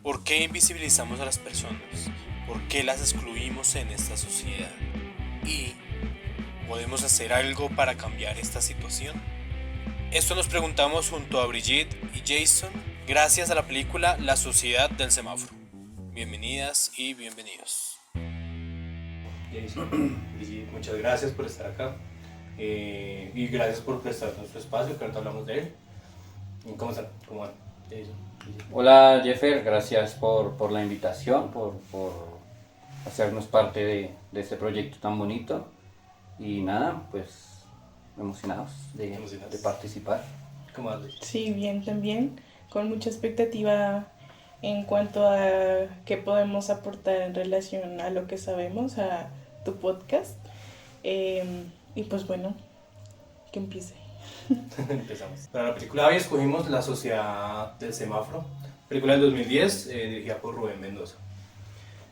¿Por qué invisibilizamos a las personas? ¿Por qué las excluimos en esta sociedad? ¿Y podemos hacer algo para cambiar esta situación? Esto nos preguntamos junto a Brigitte y Jason, gracias a la película La Sociedad del Semáforo. Bienvenidas y bienvenidos. Jason, Brigitte, muchas gracias por estar acá y gracias por prestarnos nuestro espacio, que ahorita hablamos de él. ¿Cómo están? ¿Cómo van? Jason, Brigitte. Hola Jeffer, gracias por la invitación, por hacernos parte de este proyecto tan bonito. Y nada, pues emocionados de participar. ¿Cómo vas, Brigitte? Sí, bien, también, con mucha expectativa en cuanto a qué podemos aportar en relación a lo que sabemos, a tu podcast. Y pues bueno, que empiece. Empezamos. Para la película hoy escogimos La Sociedad del Semáforo, película del 2010 dirigida por Rubén Mendoza.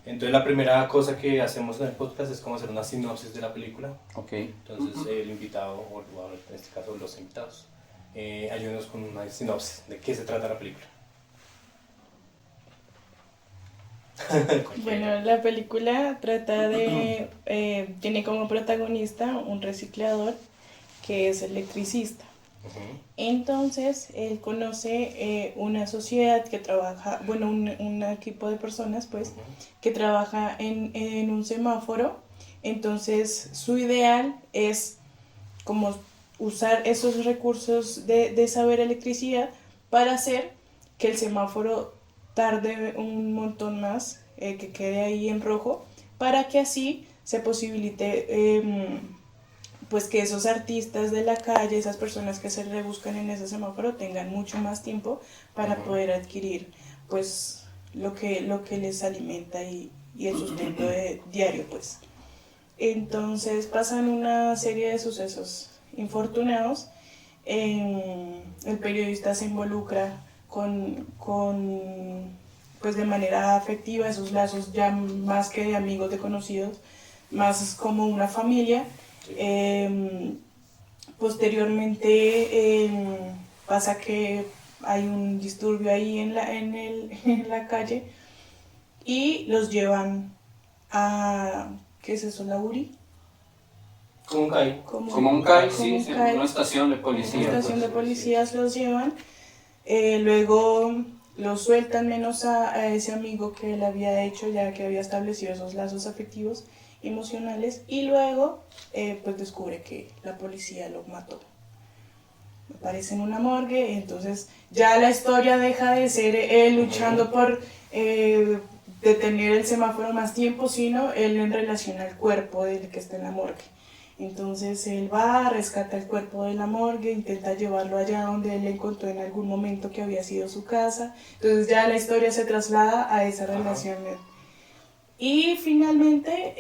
Entonces la primera cosa que hacemos en el podcast es como hacer una sinopsis de la película. Ok. Entonces el invitado, o en este caso los invitados, ayúdenos con una sinopsis de qué se trata la película. Bueno, la película trata de, tiene como protagonista un reciclador que es electricista. Entonces, él conoce una sociedad que trabaja, bueno, un equipo de personas, pues, que trabaja en un semáforo. Entonces, su ideal es como usar esos recursos de saber electricidad para hacer que el semáforo tarde un montón más, que quede ahí en rojo, para que así se posibilite pues que esos artistas de la calle, esas personas que se rebuscan en ese semáforo tengan mucho más tiempo para poder adquirir pues lo que les alimenta y el sustento diario, pues. Entonces pasan una serie de sucesos infortunados. El periodista se involucra con pues de manera afectiva, esos lazos ya más que de amigos, de conocidos, más como una familia. Posteriormente pasa que hay un disturbio ahí en la calle y los llevan a, ¿qué es eso? ¿La URI? Como un CAI. Como un CAI, sí, un CAI. Una estación de policía. Una estación de policías los llevan. Luego los sueltan menos a ese amigo que él había hecho, ya que había establecido esos lazos afectivos, emocionales, y luego pues descubre que la policía lo mató. Aparece en una morgue, entonces ya la historia deja de ser él luchando por detener el semáforo más tiempo, sino él en relación al cuerpo del que está en la morgue. Entonces él va, rescata el cuerpo de la morgue, intenta llevarlo allá donde él encontró en algún momento que había sido su casa. Entonces ya la historia se traslada a esa relación. Y finalmente,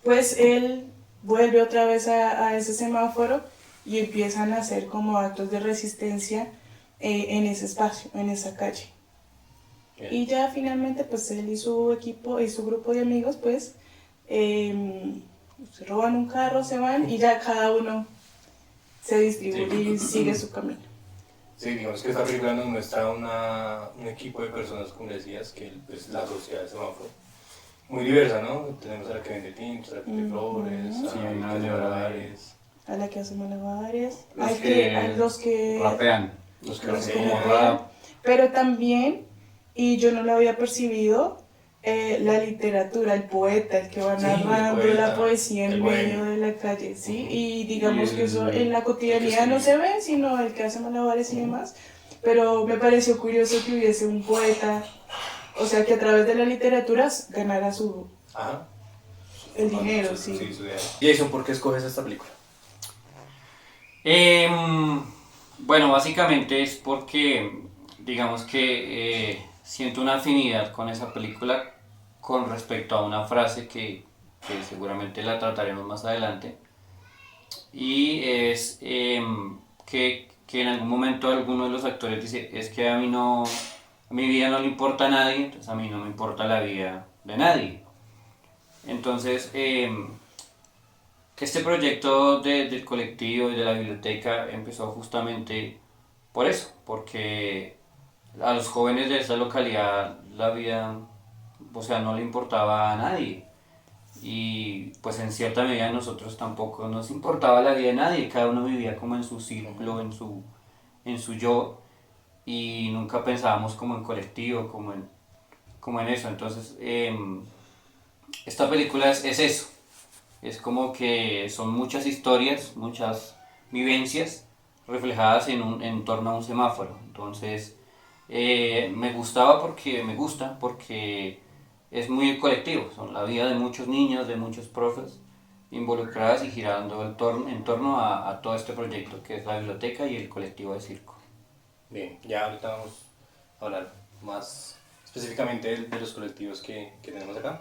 pues él vuelve otra vez a ese semáforo y empiezan a hacer como actos de resistencia en ese espacio, en esa calle. Bien. Y ya finalmente, pues él y su equipo y su grupo de amigos, pues se roban un carro, se van y ya cada uno se distribuye y sigue su camino. Sí, digamos que esta película nos muestra un equipo de personas, como decías, que es la sociedad del semáforo. Muy diversa, ¿no? Tenemos a la que vende tintos, a la que vende flores, sí, a la que hace malabares. A la que hace malabares, a los que rapean. Los que como rapean. rap. Pero también, y yo no lo había percibido, la literatura, el poeta, el que va narrando la poesía en medio de la calle, ¿sí? Y digamos que eso en la cotidianidad no se ve, sino el que hace malabares y demás. Pero me pareció curioso que hubiese un poeta, o sea, que a través de la literatura ganara el dinero, sí. Jason, ¿por qué escoges esta película? Bueno, básicamente es porque, digamos que siento una afinidad con esa película con respecto a una frase que seguramente la trataremos más adelante, y es que en algún momento alguno de los actores dice, es que a mi vida no le importa a nadie, entonces a mí no me importa la vida de nadie. Entonces, que este proyecto del colectivo y de la biblioteca empezó justamente por eso, porque a los jóvenes de esta localidad la vida, o sea, no le importaba a nadie. Y pues en cierta medida a nosotros tampoco nos importaba la vida de nadie, cada uno vivía como en su círculo, en su yo, y nunca pensábamos como en colectivo, como en eso. Entonces, esta película es eso, es como que son muchas historias, muchas vivencias reflejadas en torno a un semáforo. Entonces, me gusta porque es muy colectivo, son la vida de muchos niños, de muchos profes involucradas y girando en torno a todo este proyecto que es la biblioteca y el colectivo de circo. Bien, ya ahorita vamos a hablar más específicamente de los colectivos que tenemos acá.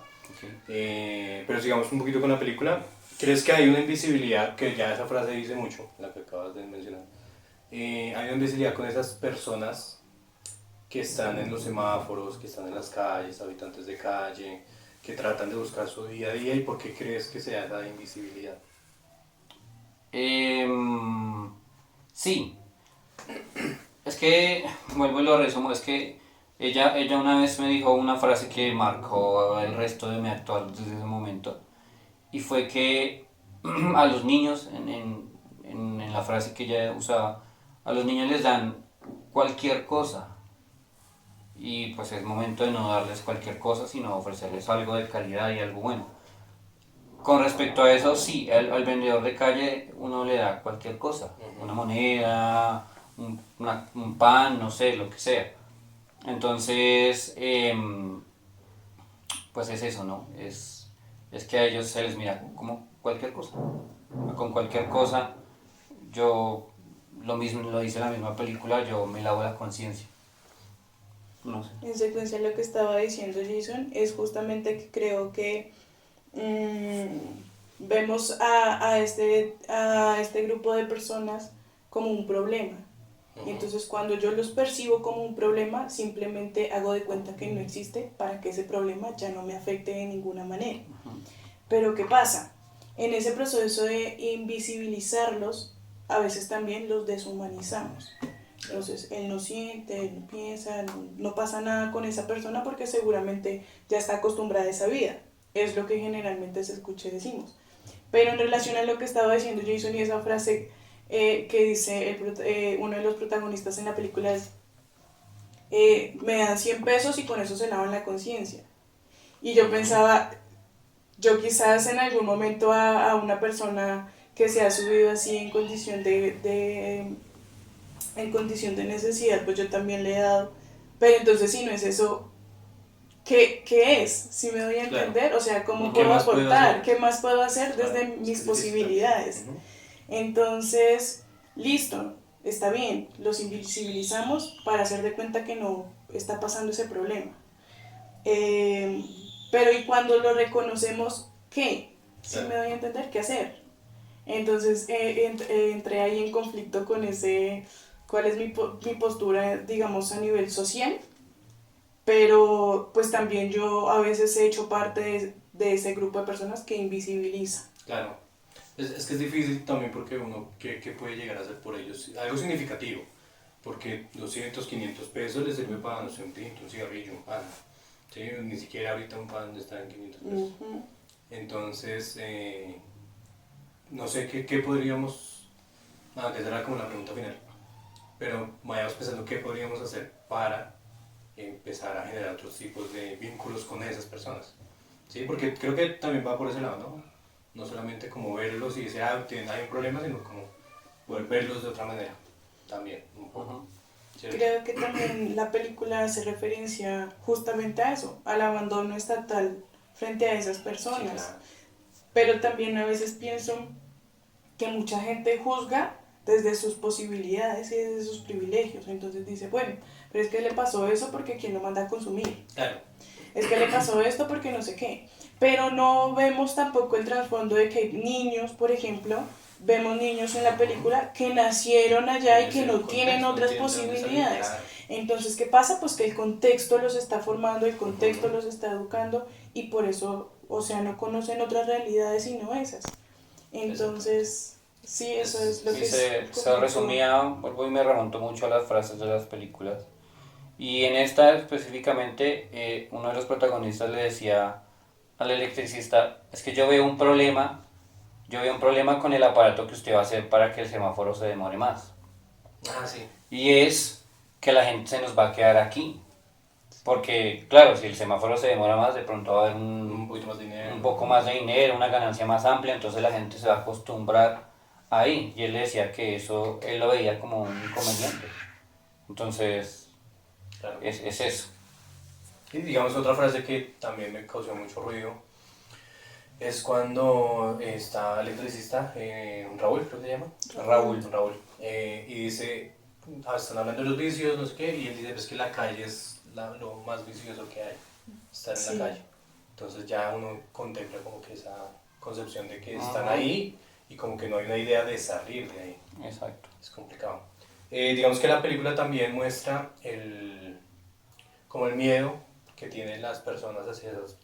Pero sigamos un poquito con la película. ¿Crees que hay una invisibilidad, que ya esa frase dice mucho, la que acabas de mencionar? Hay una invisibilidad con esas personas que están en los semáforos, que están en las calles, habitantes de calle, que tratan de buscar su día a día, ¿y por qué crees que se da esa invisibilidad? Sí, es que, vuelvo y lo resumo, es que ella una vez me dijo una frase que marcó el resto de mi actuar desde ese momento, y fue que a los niños, en la frase que ella usaba, a los niños les dan cualquier cosa, y pues es momento de no darles cualquier cosa, sino ofrecerles algo de calidad y algo bueno. Con respecto a eso, sí, al vendedor de calle uno le da cualquier cosa, una moneda, un pan, no sé, lo que sea. Entonces, pues es eso, ¿no? Es que a ellos se les mira como cualquier cosa. Con cualquier cosa, yo, lo mismo, lo dice la misma película, yo me lavo la conciencia. No sé. En secuencia lo que estaba diciendo Jason es justamente que creo que vemos a este grupo de personas como un problema. Y entonces cuando yo los percibo como un problema, simplemente hago de cuenta que no existe para que ese problema ya no me afecte de ninguna manera. Pero ¿qué pasa? En ese proceso de invisibilizarlos, a veces también los deshumanizamos. Entonces él no siente, él no piensa, no pasa nada con esa persona porque seguramente ya está acostumbrada a esa vida. Es lo que generalmente se escucha y decimos. Pero en relación a lo que estaba diciendo Jason y esa frase que dice uno de los protagonistas en la película es me dan 100 pesos y con eso se lavan la conciencia. Y yo pensaba, yo quizás en algún momento a una persona que se ha subido así en condición en condición de necesidad, pues yo también le he dado. Pero entonces si no es eso, ¿qué es? Si me doy a entender, claro. O sea, ¿cómo puedo aportar? ¿Qué más puedo hacer desde mis posibilidades? Entonces, listo, está bien, los invisibilizamos para hacer de cuenta que no está pasando ese problema. Pero ¿y cuando lo reconocemos, qué? Si me doy a entender, ¿qué hacer? Entonces entré ahí en conflicto con cuál es mi postura, digamos, a nivel social, pero pues también yo a veces he hecho parte de ese grupo de personas que invisibiliza. Claro, es que es difícil también porque uno, ¿qué puede llegar a hacer por ellos? Algo significativo, porque 200, 500 pesos les sirve para, no sé, un tinto, un cigarrillo, un pan, ¿sí? Ni siquiera ahorita un pan está en 500 pesos. Entonces, no sé qué podríamos, que será como la pregunta final, pero vayamos pensando qué podríamos hacer para empezar a generar otros tipos de vínculos con esas personas, ¿sí? Porque creo que también va por ese lado, ¿no? No solamente como verlos y decir, hay un problema, sino como poder verlos de otra manera, también, un poco. ¿Cierto? Creo que también la película hace referencia justamente a eso, al abandono estatal frente a esas personas. Sí, claro. Pero también a veces pienso que mucha gente juzga desde sus posibilidades y desde sus privilegios. Entonces dice, bueno, pero es que le pasó eso porque ¿quién lo manda a consumir? Claro. Es que le pasó esto porque no sé qué. Pero no vemos tampoco el trasfondo de que hay niños, por ejemplo, vemos niños en la película que nacieron allá y que no tienen otras posibilidades. Claro. Entonces, ¿qué pasa? Pues que el contexto los está formando, el contexto los está educando y por eso, o sea, no conocen otras realidades sino esas. Entonces, sí, eso es lo que se resumía, vuelvo y me remonto mucho a las frases de las películas. Y en esta específicamente, uno de los protagonistas le decía al electricista, es que yo veo un problema con el aparato que usted va a hacer para que el semáforo se demore más. Ah, sí. Y es que la gente se nos va a quedar aquí. Porque, claro, si el semáforo se demora más, de pronto va a haber Un poquito más de dinero. un poco más de dinero, una ganancia más amplia, entonces la gente se va a acostumbrar ahí. Y él le decía que eso, él lo veía como un inconveniente. Entonces, Claro. es eso. Y digamos otra frase que también me causó mucho ruido es cuando está el electricista, Raúl creo que se llama. Raúl. Y dice, están hablando de los vicios, no sé qué, y él dice, pues que la calle es lo más vicioso que hay, estar en Sí. la calle. Entonces ya uno contempla como que esa concepción de que están Ajá. ahí y como que no hay una idea de salir de ahí. Exacto. Es complicado. Digamos que la película también muestra como el miedo que tienen las personas hacia los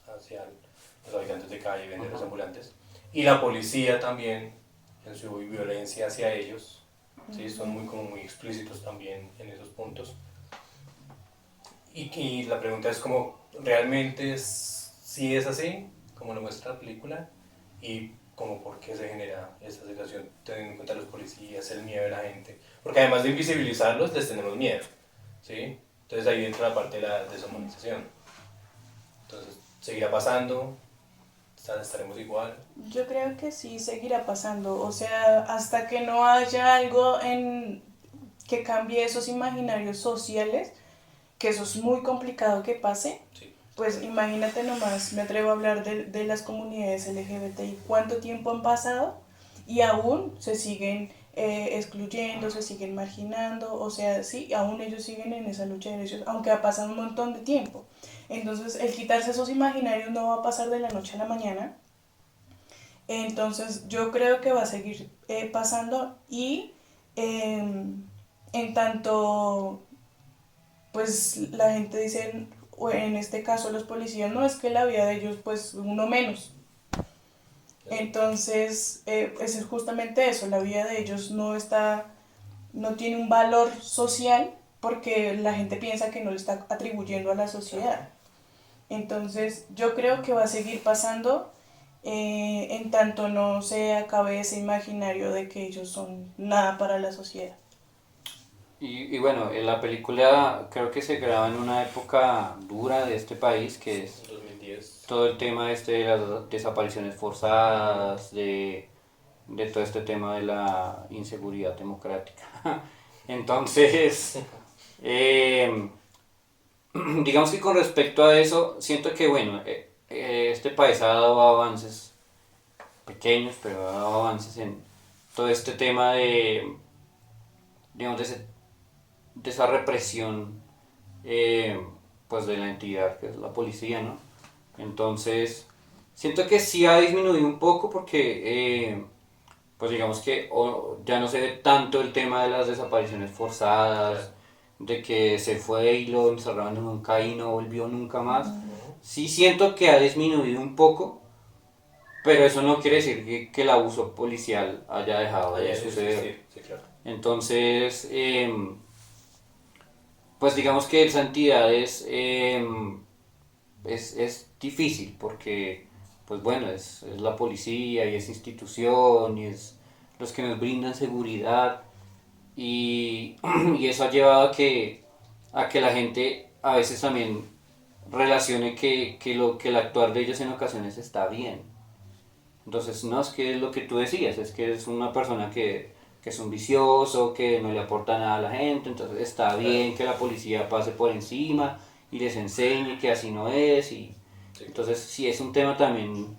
habitantes de calle, vendedores ambulantes, y la policía también en su violencia hacia ellos. ¿Sí? Son muy explícitos también en esos puntos. Y la pregunta es como, ¿realmente sí es así, como lo muestra la película? Y como por qué se genera esta situación, teniendo en cuenta los policías, el miedo de la gente. Porque además de invisibilizarlos, les tenemos miedo. ¿Sí? Entonces ahí entra la parte de la deshumanización. Entonces, ¿seguirá pasando? ¿Estaremos igual? Yo creo que sí seguirá pasando, o sea, hasta que no haya algo que cambie esos imaginarios sociales, que eso es muy complicado que pase. Sí. Pues imagínate nomás, me atrevo a hablar de las comunidades LGBTI, cuánto tiempo han pasado y aún se siguen excluyendo, se siguen marginando, o sea, sí, aún ellos siguen en esa lucha de derechos, aunque ha pasado un montón de tiempo. Entonces, el quitarse esos imaginarios no va a pasar de la noche a la mañana. Entonces, yo creo que va a seguir pasando y en tanto pues la gente dice, o en este caso los policías, no es que la vida de ellos, pues uno menos. Entonces, es justamente eso, la vida de ellos no tiene un valor social porque la gente piensa que no le está atribuyendo a la sociedad. Entonces, yo creo que va a seguir pasando en tanto no se acabe ese imaginario de que ellos son nada para la sociedad. Y bueno, la película creo que se graba en una época dura de este país, que es 2010. todo el tema de las desapariciones forzadas, de todo este tema de la inseguridad democrática. Entonces, eh, digamos que con respecto a eso, siento que bueno, este país ha dado avances pequeños, pero ha dado avances en todo este tema digamos, de esa represión eh, pues de la entidad que es la policía, ¿no? Entonces, siento que sí ha disminuido un poco porque, pues digamos que ya no se ve tanto el tema de las desapariciones forzadas, de que se fue y lo encerraron en un CAI y no volvió nunca más. Sí siento que ha disminuido un poco, pero eso no quiere decir que el abuso policial haya dejado de suceder. Sí, claro. Entonces, pues digamos que esa entidad es difícil porque, pues bueno, es la policía y es institución y es los que nos brindan seguridad y, y eso ha llevado a que la gente a veces también relacione que el actuar de ellos en ocasiones está bien. Entonces, no es que es lo que tú decías, es que es una persona que es un vicioso, que no le aporta nada a la gente, entonces está bien que la policía pase por encima y les enseñe que así no es. Entonces, sí, es un tema también,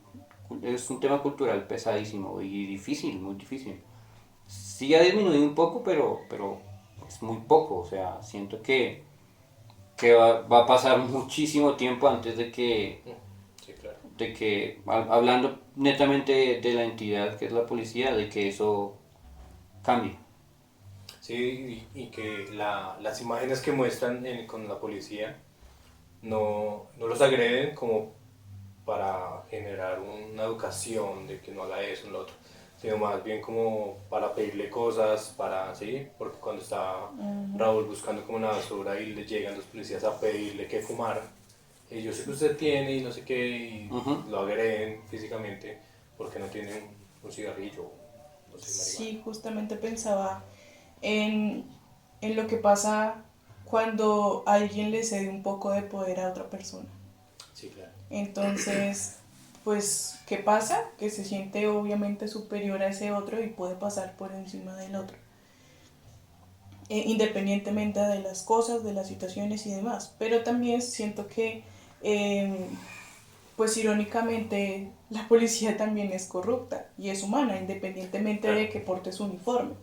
es un tema cultural pesadísimo y difícil, muy difícil. Sí ha disminuido un poco, pero es muy poco, o sea, siento que va a pasar muchísimo tiempo antes Sí, claro. hablando netamente de la entidad que es la policía, de que eso cambie. Sí, y que las imágenes que muestran con la policía no los agreden como para generar una educación de que no haga eso, lo otro, sino más bien como para pedirle cosas, ¿sí? Porque cuando está Raúl buscando como una basura y le llegan los policías a pedirle que fumar, yo sé que usted tiene y no sé qué, y lo agreden físicamente porque no tiene un cigarrillo, no sé, marihuana. Sí, justamente pensaba en, en lo que pasa cuando alguien le cede un poco de poder a otra persona. Sí, claro. Entonces, pues, ¿qué pasa? Que se siente obviamente superior a ese otro y puede pasar por encima del otro. Independientemente de las cosas, de las situaciones y demás. Pero también siento que, pues irónicamente, la policía también es corrupta y es humana, independientemente de que porte su uniforme.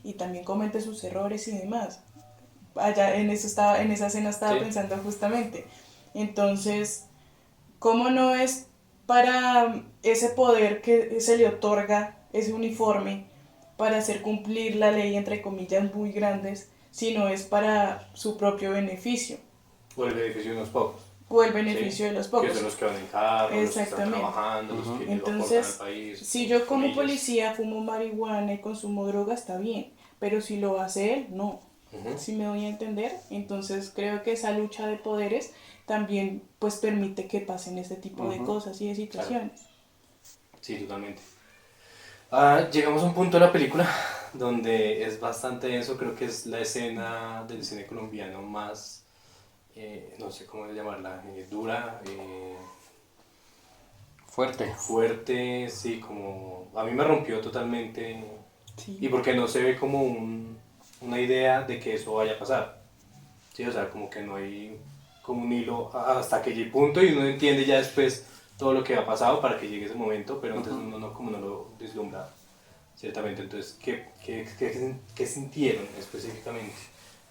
Y también comete sus errores y demás. Allá en esa escena estaba pensando justamente. Entonces, ¿cómo no es para ese poder que se le otorga ese uniforme para hacer cumplir la ley, entre comillas, muy grandes, sino es para su propio beneficio? O el beneficio de unos pocos. O el beneficio de los pocos. Que son los que van en carro, los que están trabajando, los que Entonces, aportan al país. si yo como policía fumo marihuana y consumo droga, está bien, pero si lo hace él, no. ¿Sí me doy a entender? Entonces creo que esa lucha de poderes también pues permite que pasen este tipo de cosas y de situaciones. Claro. Sí, totalmente. Llegamos a un punto de la película donde es bastante denso, creo que es la escena del cine colombiano más, no sé cómo llamarla, dura, fuerte, sí, como a mí me rompió totalmente, Sí. y porque no se ve como una idea de que eso vaya a pasar, sí, o sea, como que no hay como un hilo hasta que llegue el punto y uno entiende ya después todo lo que ha pasado para que llegue ese momento, pero entonces uno no, como no lo vislumbra, ciertamente. Entonces, ¿qué sintieron específicamente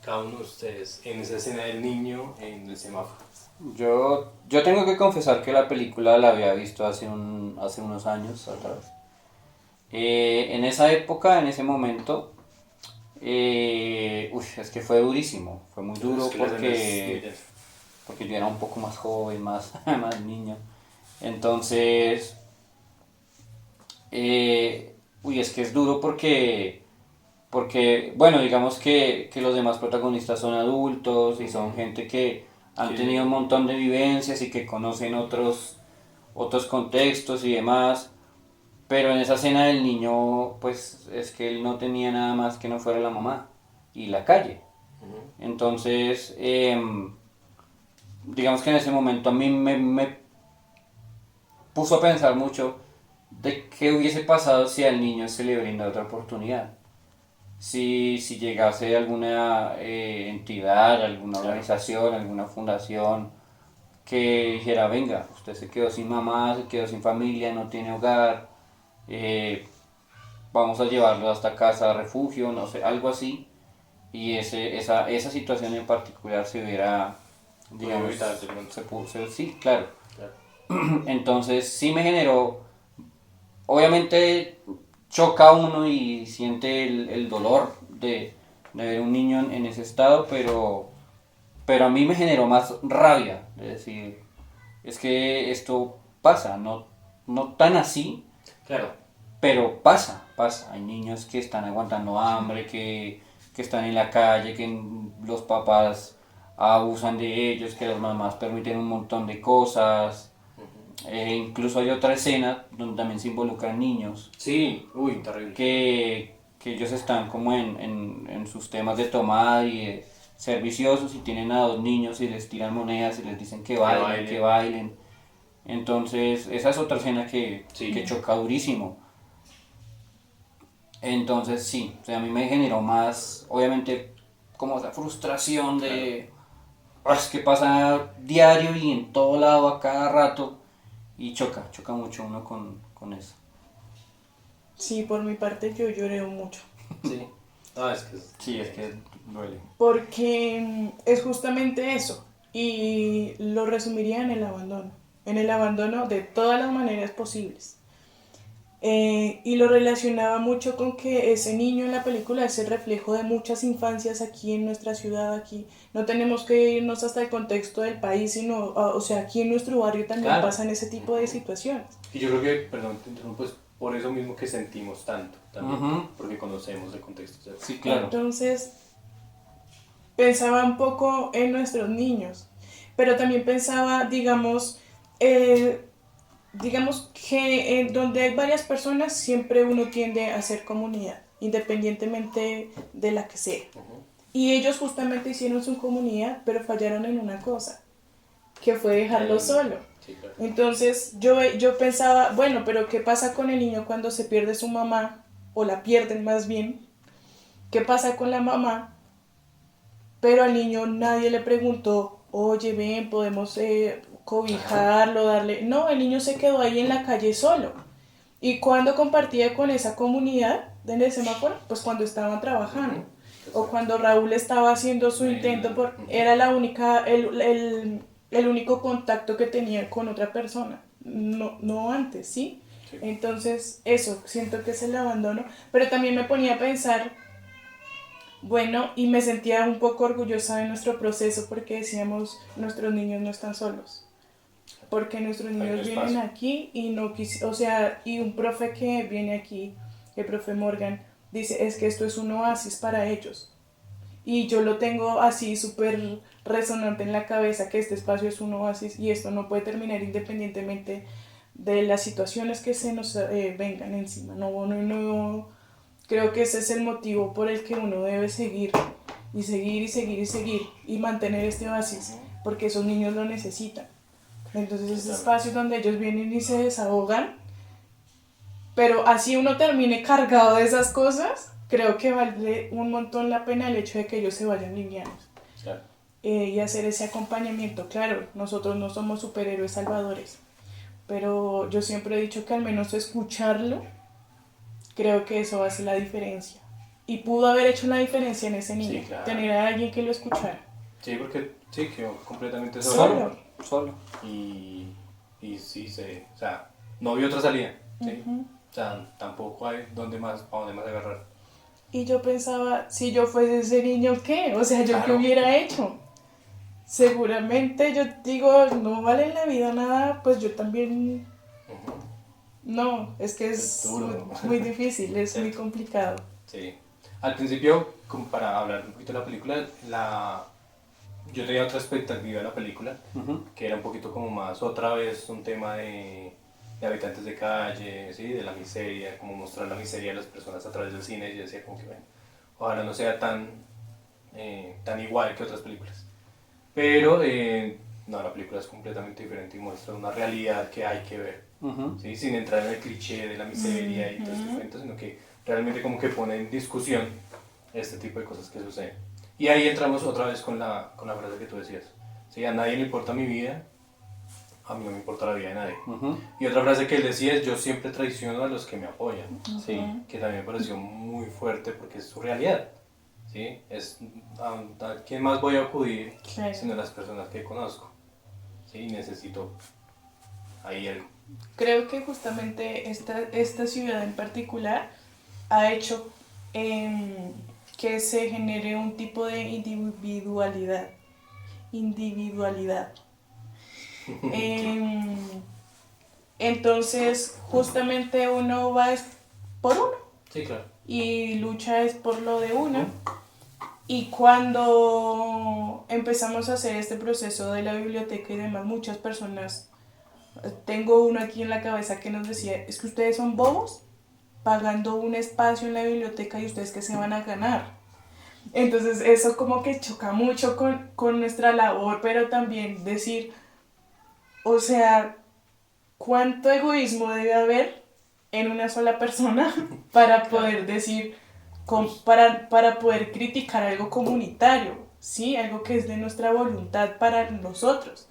cada uno de ustedes en esa escena del niño en el semáforo? Yo tengo que confesar que la película la había visto hace unos años atrás. En esa época, en ese momento, es que fue durísimo, fue muy duro porque yo era un poco más joven, más niño. Entonces, es que es duro porque bueno, digamos que los demás protagonistas son adultos y son gente que han tenido un montón de vivencias y que conocen otros contextos y demás. Pero en esa escena del niño, pues es que él no tenía nada más que no fuera la mamá y la calle. Entonces, digamos que en ese momento a mí me puso a pensar mucho de qué hubiese pasado si al niño se le brinda otra oportunidad. Si llegase alguna entidad, alguna organización, alguna fundación que dijera, venga, usted se quedó sin mamá, se quedó sin familia, no tiene hogar, vamos a llevarlo hasta casa, refugio, no sé, algo así. Y esa situación en particular se hubiera, digamos, sí, claro. Entonces sí me generó, obviamente choca uno y siente el dolor de ver un niño en ese estado, pero a mí me generó más rabia, es decir, es que esto pasa, no tan así, claro, pero pasa, hay niños que están aguantando hambre, que están en la calle, que los papás abusan de ellos, que las mamás permiten un montón de cosas. Incluso hay otra escena donde también se involucran niños. Sí, terrible. Que ellos están como en sus temas de tomar y de ser viciosos y tienen a dos niños y les tiran monedas y les dicen que bailen. Entonces, esa es otra escena que choca durísimo. Entonces, sí, o sea, a mí me generó más, obviamente, como esa frustración de... Es que pasa diario y en todo lado a cada rato y choca mucho uno con eso. Sí, por mi parte yo lloré mucho. Sí. Es que duele. Porque es justamente eso. Y lo resumiría en el abandono. En el abandono de todas las maneras posibles. Y lo relacionaba mucho con que ese niño en la película es el reflejo de muchas infancias aquí en nuestra ciudad. Aquí no tenemos que irnos hasta el contexto del país, sino, o sea, aquí en nuestro barrio también pasan ese tipo de situaciones. Y yo creo que, perdón, te interrumpo, por eso mismo que sentimos tanto también, Ujú. porque conocemos el contexto, ¿cierto? Sí, claro. Entonces, pensaba un poco en nuestros niños, pero también pensaba, digamos que donde hay varias personas siempre uno tiende a hacer comunidad, independientemente de la que sea. Ujú. Y ellos justamente hicieron su comunidad, pero fallaron en una cosa, que fue dejarlo solo. Sí, claro. Entonces yo pensaba, bueno, pero ¿qué pasa con el niño cuando se pierde su mamá, o la pierden más bien? ¿Qué pasa con la mamá? Pero al niño nadie le preguntó, oye, ven, podemos cobijarlo, darle... No, el niño se quedó ahí en la calle solo. ¿Y cuando compartía con esa comunidad en el semáforo? Pues cuando estaban trabajando. O cuando Raúl estaba haciendo su intento, era el único contacto que tenía con otra persona. No antes, ¿sí? Sí. Entonces, eso, siento que es el abandono. Pero también me ponía a pensar, bueno, y me sentía un poco orgullosa de nuestro proceso porque decíamos, nuestros niños no están solos. Porque nuestros niños vienen aquí y o sea, y un profe que viene aquí, el profe Morgan, dice, es que esto es un oasis para ellos. Y yo lo tengo así súper resonante en la cabeza, que este espacio es un oasis y esto no puede terminar independientemente de las situaciones que se nos vengan encima. No, creo que ese es el motivo por el que uno debe seguir y seguir y seguir y seguir y mantener este oasis, porque esos niños lo necesitan. Entonces ese espacio donde ellos vienen y se desahogan, pero así uno termine cargado de esas cosas, creo que vale un montón la pena el hecho de que ellos se vayan livianos. Claro. Y hacer ese acompañamiento. Claro, nosotros no somos superhéroes salvadores, pero yo siempre he dicho que al menos escucharlo, creo que eso hace la diferencia. Y pudo haber hecho la diferencia en ese niño, Sí, claro. tener a alguien que lo escuchara. Sí, porque sí, quedó completamente Solo. Solo. Y sí, o sea, no vi otra salida, ¿sí? Ujú. O sea, tampoco hay a dónde más agarrar. Y yo pensaba, si yo fuese ese niño, ¿qué? O sea, ¿yo qué Claro. hubiera hecho? Seguramente yo digo, no vale en la vida nada, pues yo también... Ujú. No, es que es Es duro. muy difícil, es muy Cierto. complicado. Sí. Al principio, como para hablar un poquito de la película, yo tenía otra expectativa de la película, Ujú. que era un poquito como más otra vez un tema de habitantes de calle, ¿sí? De la miseria, como mostrar la miseria de las personas a través del cine. Y yo decía como que, bueno, ojalá no sea tan igual que otras películas. Pero no, la película es completamente diferente y muestra una realidad que hay que ver, Ujú. ¿sí? Sin entrar en el cliché de la miseria y todo este cuento, sino que realmente como que pone en discusión este tipo de cosas que suceden. Y ahí entramos otra vez con la frase que tú decías, ¿sí? A nadie le importa mi vida, a mí no me importa la vida de nadie. Ujú. Y otra frase que él decía es, yo siempre traiciono a los que me apoyan, Sí. que también me pareció muy fuerte porque es su realidad, ¿sí? Es a quién más voy a acudir Claro. sino a las personas que conozco, ¿sí? Necesito ahí algo. Creo que justamente esta ciudad en particular ha hecho que se genere un tipo de individualidad. Em, entonces, justamente uno va es por uno Sí, claro. y lucha es por lo de uno. Y cuando empezamos a hacer este proceso de la biblioteca y demás, muchas personas, tengo uno aquí en la cabeza que nos decía, es que ustedes son bobos pagando un espacio en la biblioteca y ustedes qué se van a ganar. Entonces eso como que choca mucho con nuestra labor, pero también decir, o sea, ¿cuánto egoísmo debe haber en una sola persona para poder decir, para poder criticar algo comunitario, ¿sí? Algo que es de nuestra voluntad para nosotros?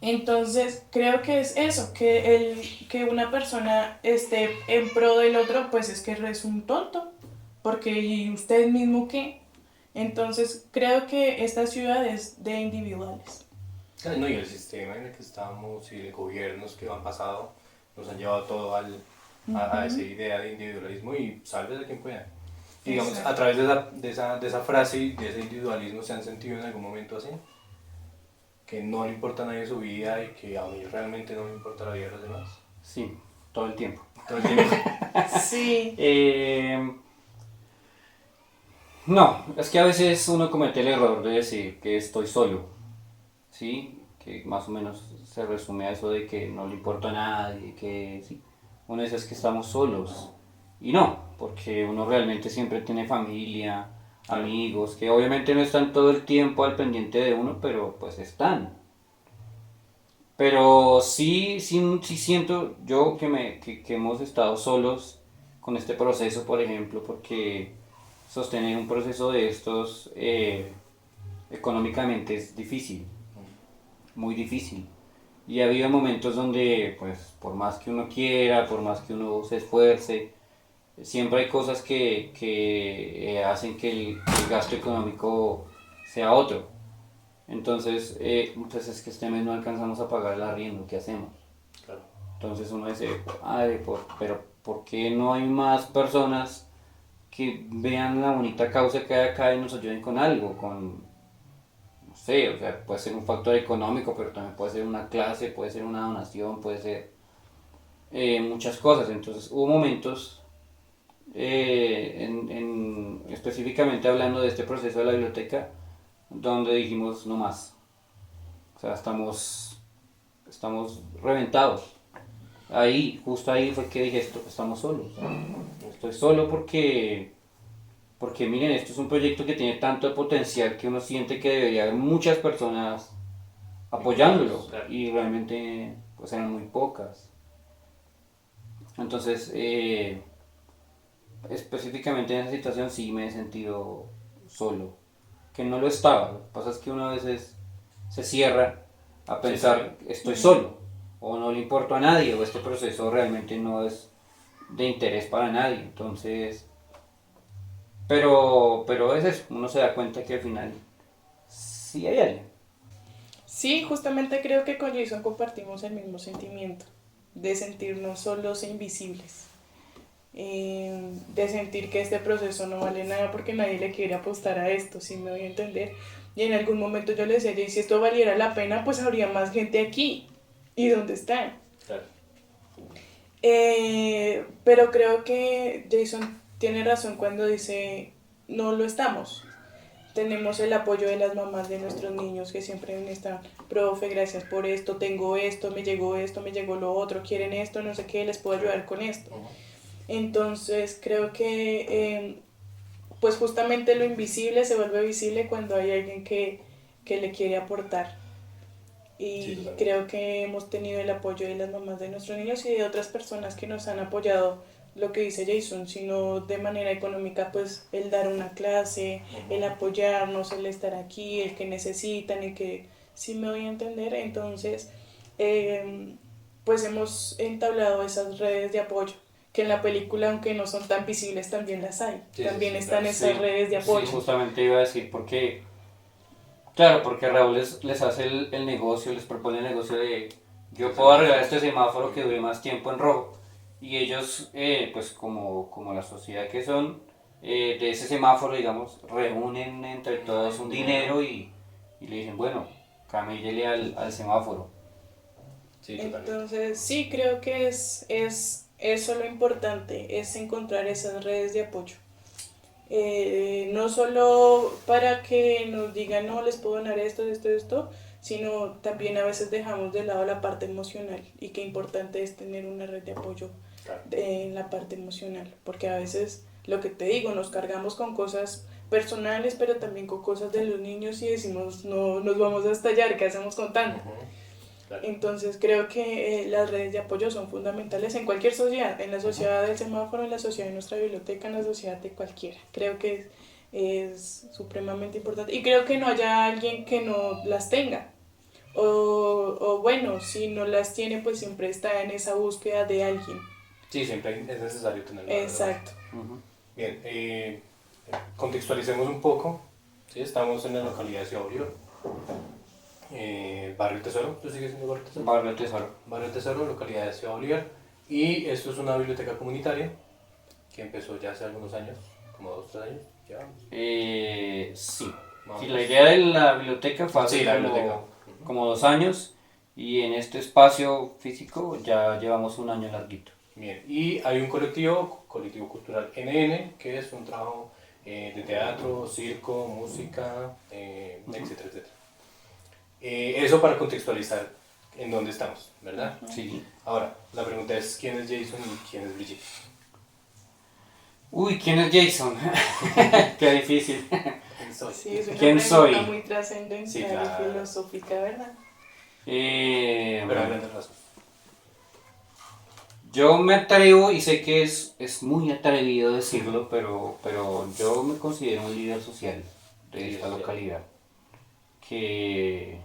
Entonces, creo que es eso, que una persona esté en pro del otro, pues es que es un tonto, porque ¿y usted mismo qué? Entonces, creo que esta ciudad es de individuales. Claro, no, y el sistema en el que estamos y de gobiernos que han pasado nos han llevado todo a esa idea de individualismo y sálvese quien pueda. Y digamos, Exacto. a través de esa frase y de ese individualismo se han sentido en algún momento así, que no le importa a nadie su vida y que a mí realmente no me importa la vida de los demás. Sí, todo el tiempo. todo el tiempo. Sí. No, es que a veces uno comete el error de decir que estoy solo, ¿sí? Que más o menos se resume a eso de que no le importa a nadie, que sí. Uno dice es que estamos solos. Y no, porque uno realmente siempre tiene familia, amigos, que obviamente no están todo el tiempo al pendiente de uno, pero pues están. Pero sí siento yo que hemos estado solos con este proceso, por ejemplo, porque sostener un proceso de estos económicamente es difícil, muy difícil. Y ha habido momentos donde, pues, por más que uno quiera, por más que uno se esfuerce, siempre hay cosas que hacen que el gasto económico sea otro. Entonces, pues es que este mes no alcanzamos a pagar el arriendo, ¿qué hacemos? Claro. Entonces uno dice, ay, pero ¿por qué no hay más personas que vean la bonita causa que hay acá y nos ayuden con algo? No sé, o sea, puede ser un factor económico, pero también puede ser una clase, puede ser una donación, puede ser muchas cosas. Entonces hubo momentos, específicamente hablando de este proceso de la biblioteca, donde dijimos no más. O sea, estamos reventados. Ahí, justo ahí fue que dije, estamos solos. Estoy solo porque miren, esto es un proyecto que tiene tanto potencial que uno siente que debería haber muchas personas apoyándolo y realmente pues eran muy pocas. Entonces, específicamente en esa situación sí me he sentido solo, que no lo estaba. Lo que pasa es que uno a veces se cierra a pensar estoy solo o no le importo a nadie o este proceso realmente no es de interés para nadie. Entonces, pero a veces uno se da cuenta que al final sí hay alguien. Sí, justamente creo que con Jason compartimos el mismo sentimiento de sentirnos solos e invisibles. De sentir que este proceso no vale nada porque nadie le quiere apostar a esto, si me voy a entender. Y en algún momento yo le decía, Jay, si esto valiera la pena, pues habría más gente aquí. ¿Y dónde están? Claro. Pero creo que Jason tiene razón cuando dice, no lo estamos. Tenemos el apoyo de las mamás de nuestros niños que siempre están, profe, gracias por esto, tengo esto, me llegó lo otro, quieren esto, no sé qué, les puedo ayudar con esto. Entonces creo que pues justamente lo invisible se vuelve visible cuando hay alguien que le quiere aportar. Y sí, claro, creo que hemos tenido el apoyo de las mamás de nuestros niños y de otras personas que nos han apoyado, lo que dice Jason, sino de manera económica, pues el dar una clase, el apoyarnos, el estar aquí, el que necesitan, el que sí me voy a entender. Entonces, pues hemos entablado esas redes de apoyo, que en la película, aunque no son tan visibles, también las hay. Sí, también están esas redes de apoyo. Sí, justamente iba a decir, porque claro, porque Raúl les hace el negocio, les propone el negocio de yo puedo arreglar este semáforo que dure más tiempo en rojo. Y ellos, pues como la sociedad que son, de ese semáforo, digamos, reúnen entre todos un dinero y le dicen, bueno, camíllele al semáforo. Sí, entonces, sí, creo que es eso lo importante, es encontrar esas redes de apoyo. No solo para que nos digan, no, les puedo donar esto, sino también a veces dejamos de lado la parte emocional y qué importante es tener una red de apoyo en la parte emocional, porque a veces, lo que te digo, nos cargamos con cosas personales, pero también con cosas de los niños y decimos, no, nos vamos a estallar, ¿qué hacemos con tanto? Claro. Entonces creo que las redes de apoyo son fundamentales en cualquier sociedad, en la sociedad del semáforo, en la sociedad de nuestra biblioteca, en la sociedad de cualquiera. Creo que es supremamente importante y creo que no haya alguien que no las tenga. O bueno, si no las tiene, pues siempre está en esa búsqueda de alguien. Sí, siempre es necesario tenerlo. Exacto. Bien, contextualicemos un poco. ¿Sí? Estamos en la localidad de Ciudad Bolívar. Barrio Tesoro, ¿tú sigues siendo Barrio Tesoro? Barrio Tesoro. Barrio Tesoro, localidad de Ciudad Bolívar. Y esto es una biblioteca comunitaria que empezó ya hace algunos años, como 2 o 3 años. ¿Ya? Sí. Sí, la idea de la biblioteca fue hace como 2 años y en este espacio físico ya llevamos un año larguito. Bien, y hay un colectivo cultural NN, que es un trabajo de teatro, circo, música, etcétera, etcétera. Eso para contextualizar en dónde estamos, ¿verdad? Sí. Ahora, la pregunta es, ¿quién es Jason y quién es Brigitte? Uy, ¿quién es Jason? Qué difícil. ¿Quién soy? Sí, es una ¿Quién pregunta soy? muy trascendental Sí, y claro. filosófica, ¿verdad? Pero a grandes rasgos. Yo me atrevo, y sé que es muy atrevido decirlo, pero yo me considero un líder social de esta localidad, que,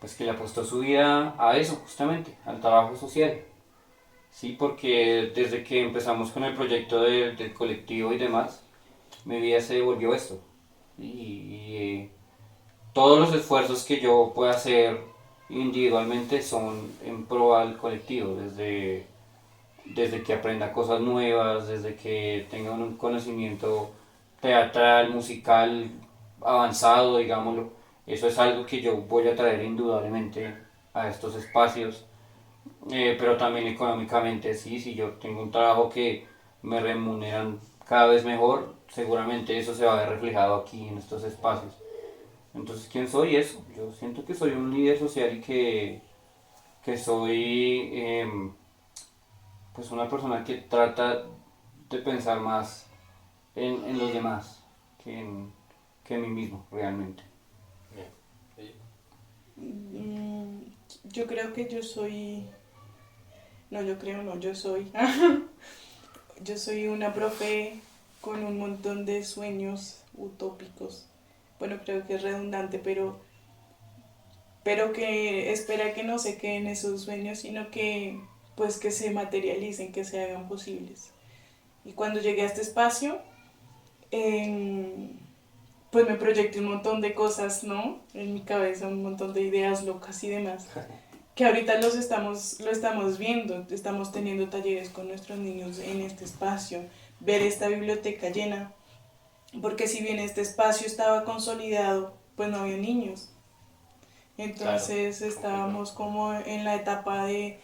pues, que le apostó su vida a eso, justamente, al trabajo social. Sí, porque desde que empezamos con el proyecto del colectivo y demás, mi vida se volvió esto. Y todos los esfuerzos que yo pueda hacer individualmente son en pro al colectivo, desde que aprenda cosas nuevas, desde que tenga un conocimiento teatral, musical avanzado, digámoslo. Eso es algo que yo voy a traer indudablemente a estos espacios, pero también económicamente, sí, si yo tengo un trabajo que me remuneran cada vez mejor, seguramente eso se va a ver reflejado aquí en estos espacios. Entonces, ¿quién soy? Eso. Yo siento que soy un líder social y que soy pues una persona que trata de pensar más en los demás que en mí mismo, realmente. Bien. Mm, yo creo que yo soy... No, yo creo no, yo soy. Yo soy una profe con un montón de sueños utópicos. Bueno, creo que es redundante, pero que espera que no se queden esos sueños, sino que pues que se materialicen, que se hagan posibles. Y cuando llegué a este espacio, pues me proyecté un montón de cosas, ¿no? En mi cabeza, un montón de ideas locas y demás. Que ahorita lo estamos viendo, estamos teniendo talleres con nuestros niños en este espacio, ver esta biblioteca llena, porque si bien este espacio estaba consolidado, pues no había niños. Entonces Claro, estábamos como en la etapa de,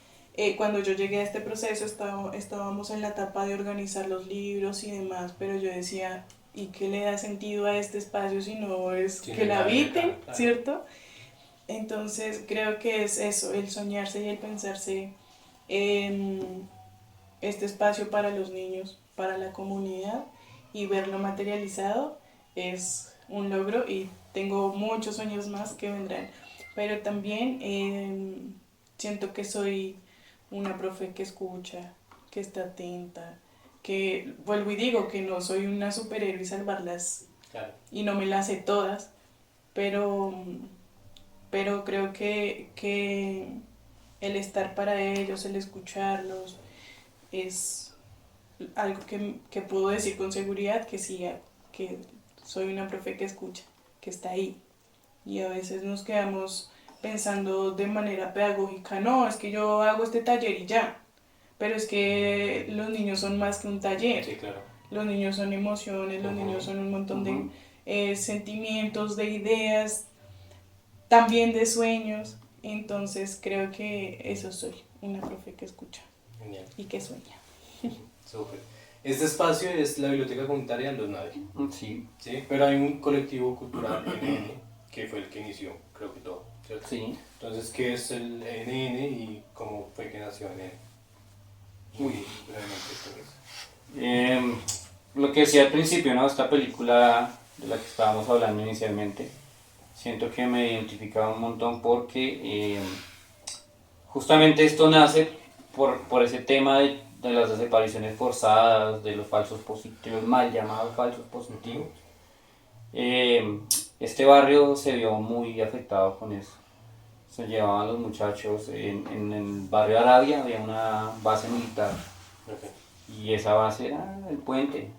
cuando yo llegué a este proceso, estábamos en la etapa de organizar los libros y demás, pero yo decía, ¿y qué le da sentido a este espacio si no es Sí, que la nadie habiten, acá, claro. ¿cierto? Entonces creo que es eso, el soñarse y el pensarse en este espacio para los niños, para la comunidad y verlo materializado es un logro y tengo muchos sueños más que vendrán. Pero también siento que soy una profe que escucha, que está atenta, que vuelvo y digo que no soy una superhéroe y salvarlas Claro. y no me las sé todas, pero creo que el estar para ellos, el escucharlos, es algo que puedo decir con seguridad que sí, que soy una profe que escucha, que está ahí. Y a veces nos quedamos pensando de manera pedagógica, no, es que yo hago este taller y ya, pero es que los niños son más que un taller. Sí, claro. Los niños son emociones, los niños son un montón de sentimientos, de ideas, también de sueños. Entonces creo que eso soy, una profe que escucha Genial. y que sueña. Súper. Este espacio es la Biblioteca Comunitaria Los Nadie, Sí, ¿sí? Pero hay un colectivo cultural NN que fue el que inició, creo que todo, ¿cierto? sí. Entonces, ¿qué es el NN y cómo fue que nació NN? Muy brevemente sobre eso. Lo que decía al principio, ¿no? Esta película de la que estábamos hablando inicialmente, siento que me identificaba un montón porque justamente esto nace por ese tema de las desapariciones forzadas, de los falsos positivos, mal llamados falsos positivos. Este barrio se vio muy afectado con eso. Se llevaban los muchachos en el barrio Arabia, había una base militar. Okay. Y esa base era el puente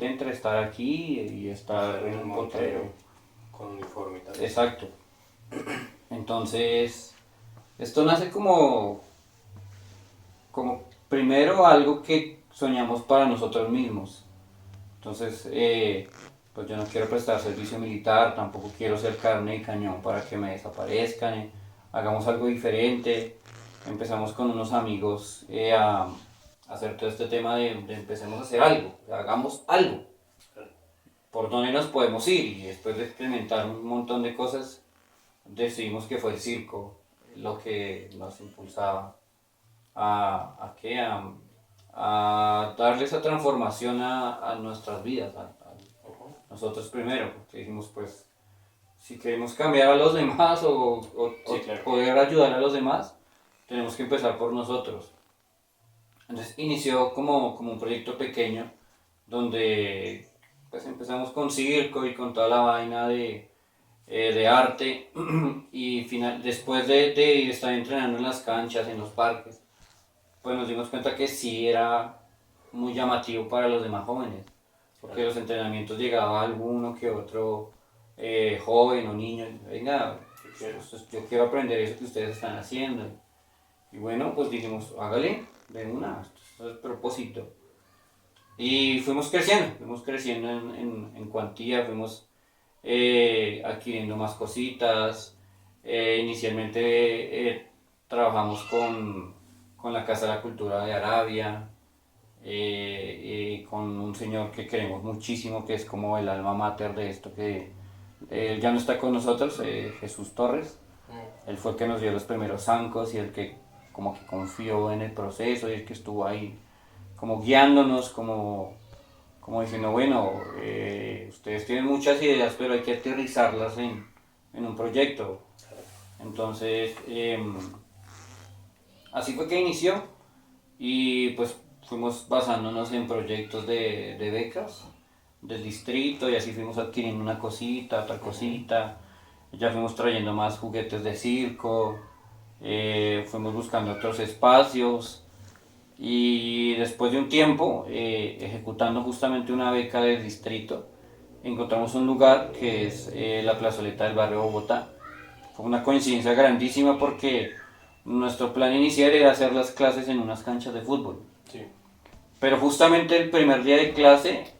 entre estar aquí y estar en un potrero. Con uniforme y tal. Exacto. Entonces, esto nace como primero algo que soñamos para nosotros mismos. Entonces, pues yo no quiero prestar servicio militar, tampoco quiero ser carne y cañón para que me desaparezcan. Hagamos algo diferente. Empezamos con unos amigos hacer todo este tema de empecemos a hacer algo, hagamos algo, por dónde nos podemos ir, y después de experimentar un montón de cosas, decidimos que fue el circo lo que nos impulsaba a darle esa transformación a nuestras vidas, a nosotros primero, porque dijimos, pues, si queremos cambiar a los demás Sí, claro. poder ayudar a los demás, tenemos que empezar por nosotros. Entonces inició como un proyecto pequeño, donde pues empezamos con circo y con toda la vaina de arte, y después de estar entrenando en las canchas, en los parques, pues nos dimos cuenta que sí era muy llamativo para los demás jóvenes, porque los entrenamientos llegaba alguno que otro joven o niño, venga, pues, yo quiero aprender eso que ustedes están haciendo. Y bueno, pues dijimos, hágale, de una, esto es el propósito. Y fuimos creciendo en cuantía, fuimos adquiriendo más cositas. Inicialmente trabajamos con la Casa de la Cultura de Arabia, con un señor que queremos muchísimo, que es como el alma mater de esto, que él ya no está con nosotros, Jesús Torres. Él fue el que nos dio los primeros zancos y el que como que confió en el proceso y el que estuvo ahí como guiándonos, como diciendo, bueno, ustedes tienen muchas ideas, pero hay que aterrizarlas en un proyecto. Entonces, así fue que inició, y pues fuimos basándonos en proyectos de becas del distrito, y así fuimos adquiriendo una cosita, otra cosita, ya fuimos trayendo más juguetes de circo, fuimos buscando otros espacios, y después de un tiempo, ejecutando justamente una beca del distrito, encontramos un lugar que es la plazoleta del barrio Bogotá. Fue una coincidencia grandísima porque nuestro plan inicial era hacer las clases en unas canchas de fútbol. Sí. Pero justamente el primer día de clase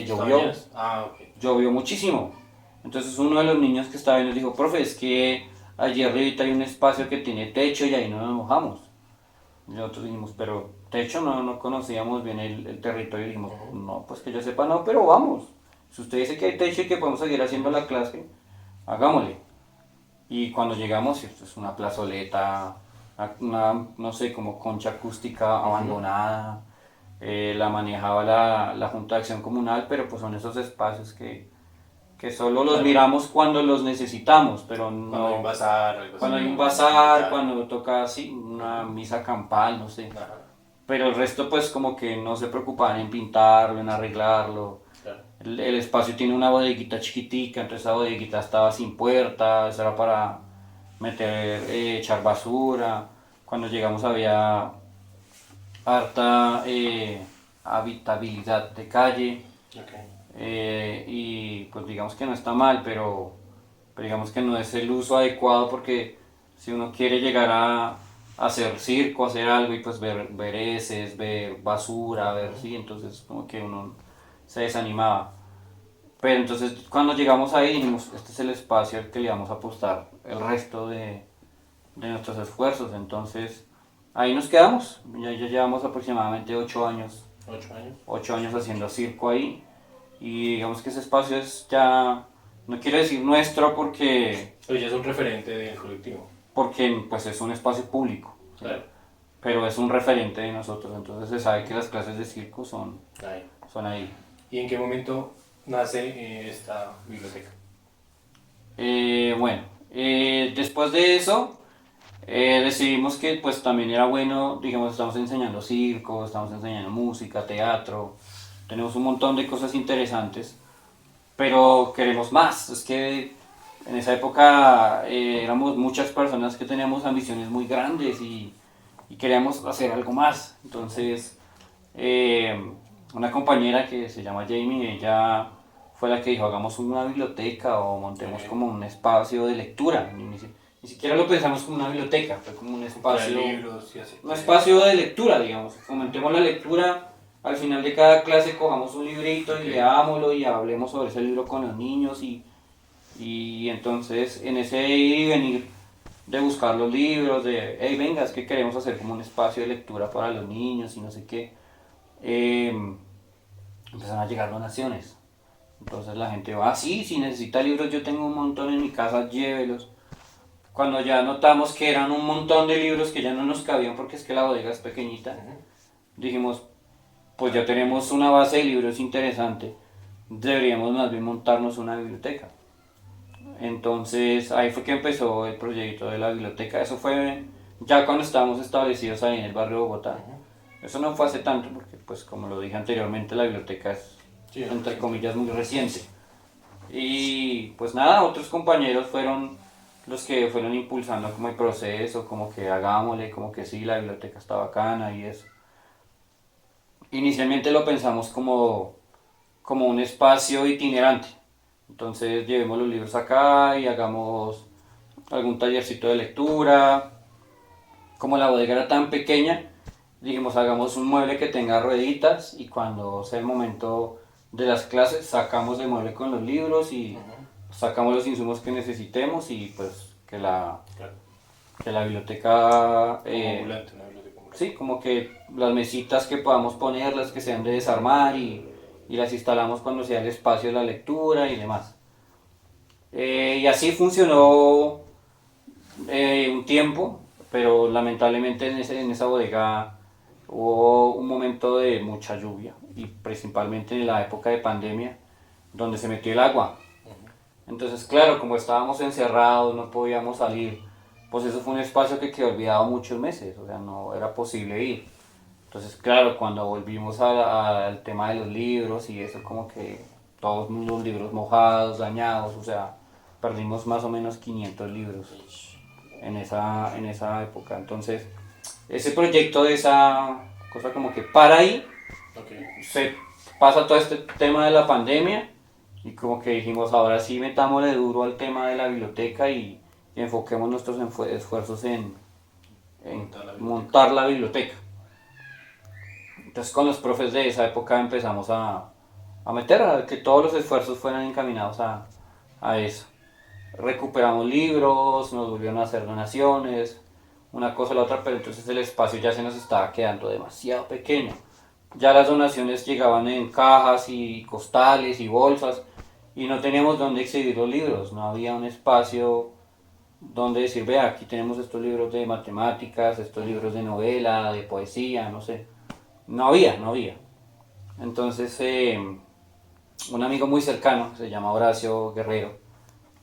llovió. Ok. Llovió muchísimo. Entonces uno de los niños que estaba ahí nos dijo, profe, es que allí arriba hay un espacio que tiene techo y ahí no nos mojamos. Y nosotros dijimos, pero techo, no conocíamos bien el territorio, y dijimos, no, pues que yo sepa no, pero vamos. Si usted dice que hay techo y que podemos seguir haciendo la clase, hagámosle. Y cuando llegamos, esto es una plazoleta, no sé, como concha acústica abandonada, la manejaba la Junta de Acción Comunal, pero pues son esos espacios que solo los miramos cuando los necesitamos, pero no... Cuando hay un bazar, algo Cuando así, hay un bazar, cuando toca así, una misa campal, no sé. Ajá. Pero el resto pues como que no se preocupaban en pintarlo, en arreglarlo. Claro. El espacio tiene una bodeguita chiquitica, entonces esa bodeguita estaba sin puertas, era para meter, echar basura. Cuando llegamos había harta habitabilidad de calle, Okay. y pues digamos que no está mal, pero digamos que no es el uso adecuado, porque si uno quiere llegar a hacer circo, hacer algo y pues ver heces, ver basura, ver, sí, entonces como que uno se desanimaba. Pero entonces cuando llegamos ahí dijimos, este es el espacio al que le vamos a apostar el resto de nuestros esfuerzos. Entonces ahí nos quedamos, ya llevamos aproximadamente 8 años. 8 años. 8 años haciendo circo ahí, y digamos que ese espacio es ya, no quiero decir nuestro porque Pero ya es un referente del colectivo. pues es un espacio público, ¿sí? Claro. Pero es un referente de nosotros, entonces se sabe que las clases de circo son ahí. ¿Y en qué momento nace esta biblioteca? Bueno, después de eso decidimos que pues también era bueno, digamos, estamos enseñando circo, estamos enseñando música, teatro, tenemos un montón de cosas interesantes, pero queremos más. Es que en esa época éramos muchas personas que teníamos ambiciones muy grandes y queríamos hacer algo más. Entonces una compañera que se llama Jamie, ella fue la que dijo, hagamos una biblioteca o montemos como un espacio de lectura. Ni siquiera lo pensamos como una biblioteca, fue como un espacio, Libros y así. un espacio de lectura, digamos. Fomentemos la lectura, al final de cada clase cojamos un librito y leámoslo y hablemos sobre ese libro con los niños, y entonces en ese ir y venir de buscar los libros, de, hey, venga, es que queremos hacer como un espacio de lectura para los niños y no sé qué, empezaron a llegar donaciones. Entonces la gente va, sí, si necesita libros, yo tengo un montón en mi casa, llévelos. Cuando ya notamos que eran un montón de libros que ya no nos cabían porque es que la bodega es pequeñita, dijimos, pues ya tenemos una base de libros interesante, deberíamos más bien montarnos una biblioteca. Entonces ahí fue que empezó el proyecto de la biblioteca. Eso fue ya cuando estábamos establecidos ahí en el barrio de Bogotá. Eso no fue hace tanto porque, pues como lo dije anteriormente, la biblioteca es, entre comillas, muy reciente. Y pues nada, otros compañeros fueron los que fueron impulsando como el proceso, como que hagámosle, como que sí, la biblioteca está bacana y eso. Inicialmente lo pensamos como un espacio itinerante. Entonces llevemos los libros acá y hagamos algún tallercito de lectura. Como la bodega era tan pequeña, dijimos hagamos un mueble que tenga rueditas y cuando sea el momento de las clases sacamos el mueble con los libros y sacamos los insumos que necesitemos y pues que la biblioteca... Una biblioteca ambulante. Sí, como que las mesitas que podamos poner, las que sean de desarmar y las instalamos cuando sea el espacio de la lectura y demás. Y así funcionó un tiempo, pero lamentablemente en esa bodega hubo un momento de mucha lluvia y principalmente en la época de pandemia donde se metió el agua. Entonces claro, como estábamos encerrados, no podíamos salir, pues eso fue un espacio que quedó olvidado muchos meses, o sea, no era posible ir. Entonces claro, cuando volvimos al tema de los libros y eso, como que todos los libros mojados, dañados, o sea, perdimos más o menos 500 libros en esa época. Entonces, ese proyecto de esa cosa como que para ahí, se pasa todo este tema de la pandemia y como que dijimos, ahora sí metámosle duro al tema de la biblioteca y enfoquemos nuestros esfuerzos en montar la biblioteca. Entonces con los profes de esa época empezamos a meter, a que todos los esfuerzos fueran encaminados a eso. Recuperamos libros, nos volvieron a hacer donaciones, una cosa a la otra, pero entonces el espacio ya se nos estaba quedando demasiado pequeño. Ya las donaciones llegaban en cajas y costales y bolsas y no teníamos dónde exhibir los libros, no había un espacio donde decir, vea, aquí tenemos estos libros de matemáticas, estos libros de novela, de poesía, no sé. No había. Entonces, un amigo muy cercano, se llama Horacio Guerrero,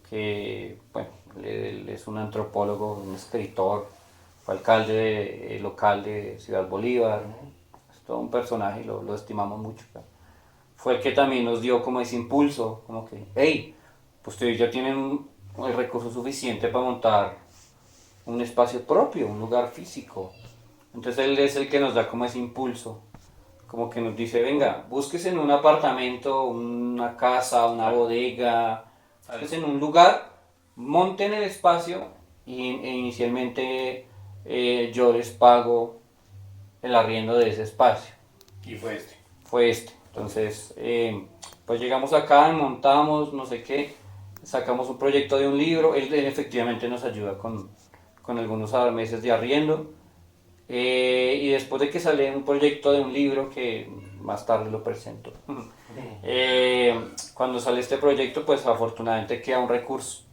que, bueno, él es un antropólogo, un escritor, fue alcalde local de Ciudad Bolívar, es todo un personaje, lo estimamos mucho. Fue el que también nos dio como ese impulso, como que, hey, pues ustedes ya tienen el recurso suficiente para montar un espacio propio, un lugar físico. Entonces él es el que nos da como ese impulso, como que nos dice, venga, búsquese en un apartamento, una casa, una bodega, búsquese en un lugar, monten el espacio e inicialmente yo les pago el arriendo de ese espacio. Y fue este. Fue este. Entonces, pues llegamos acá, montamos, no sé qué, sacamos un proyecto de un libro, él efectivamente nos ayuda con algunos meses de arriendo. Y después de que sale un proyecto de un libro que más tarde lo presento, cuando sale este proyecto pues afortunadamente queda un recurso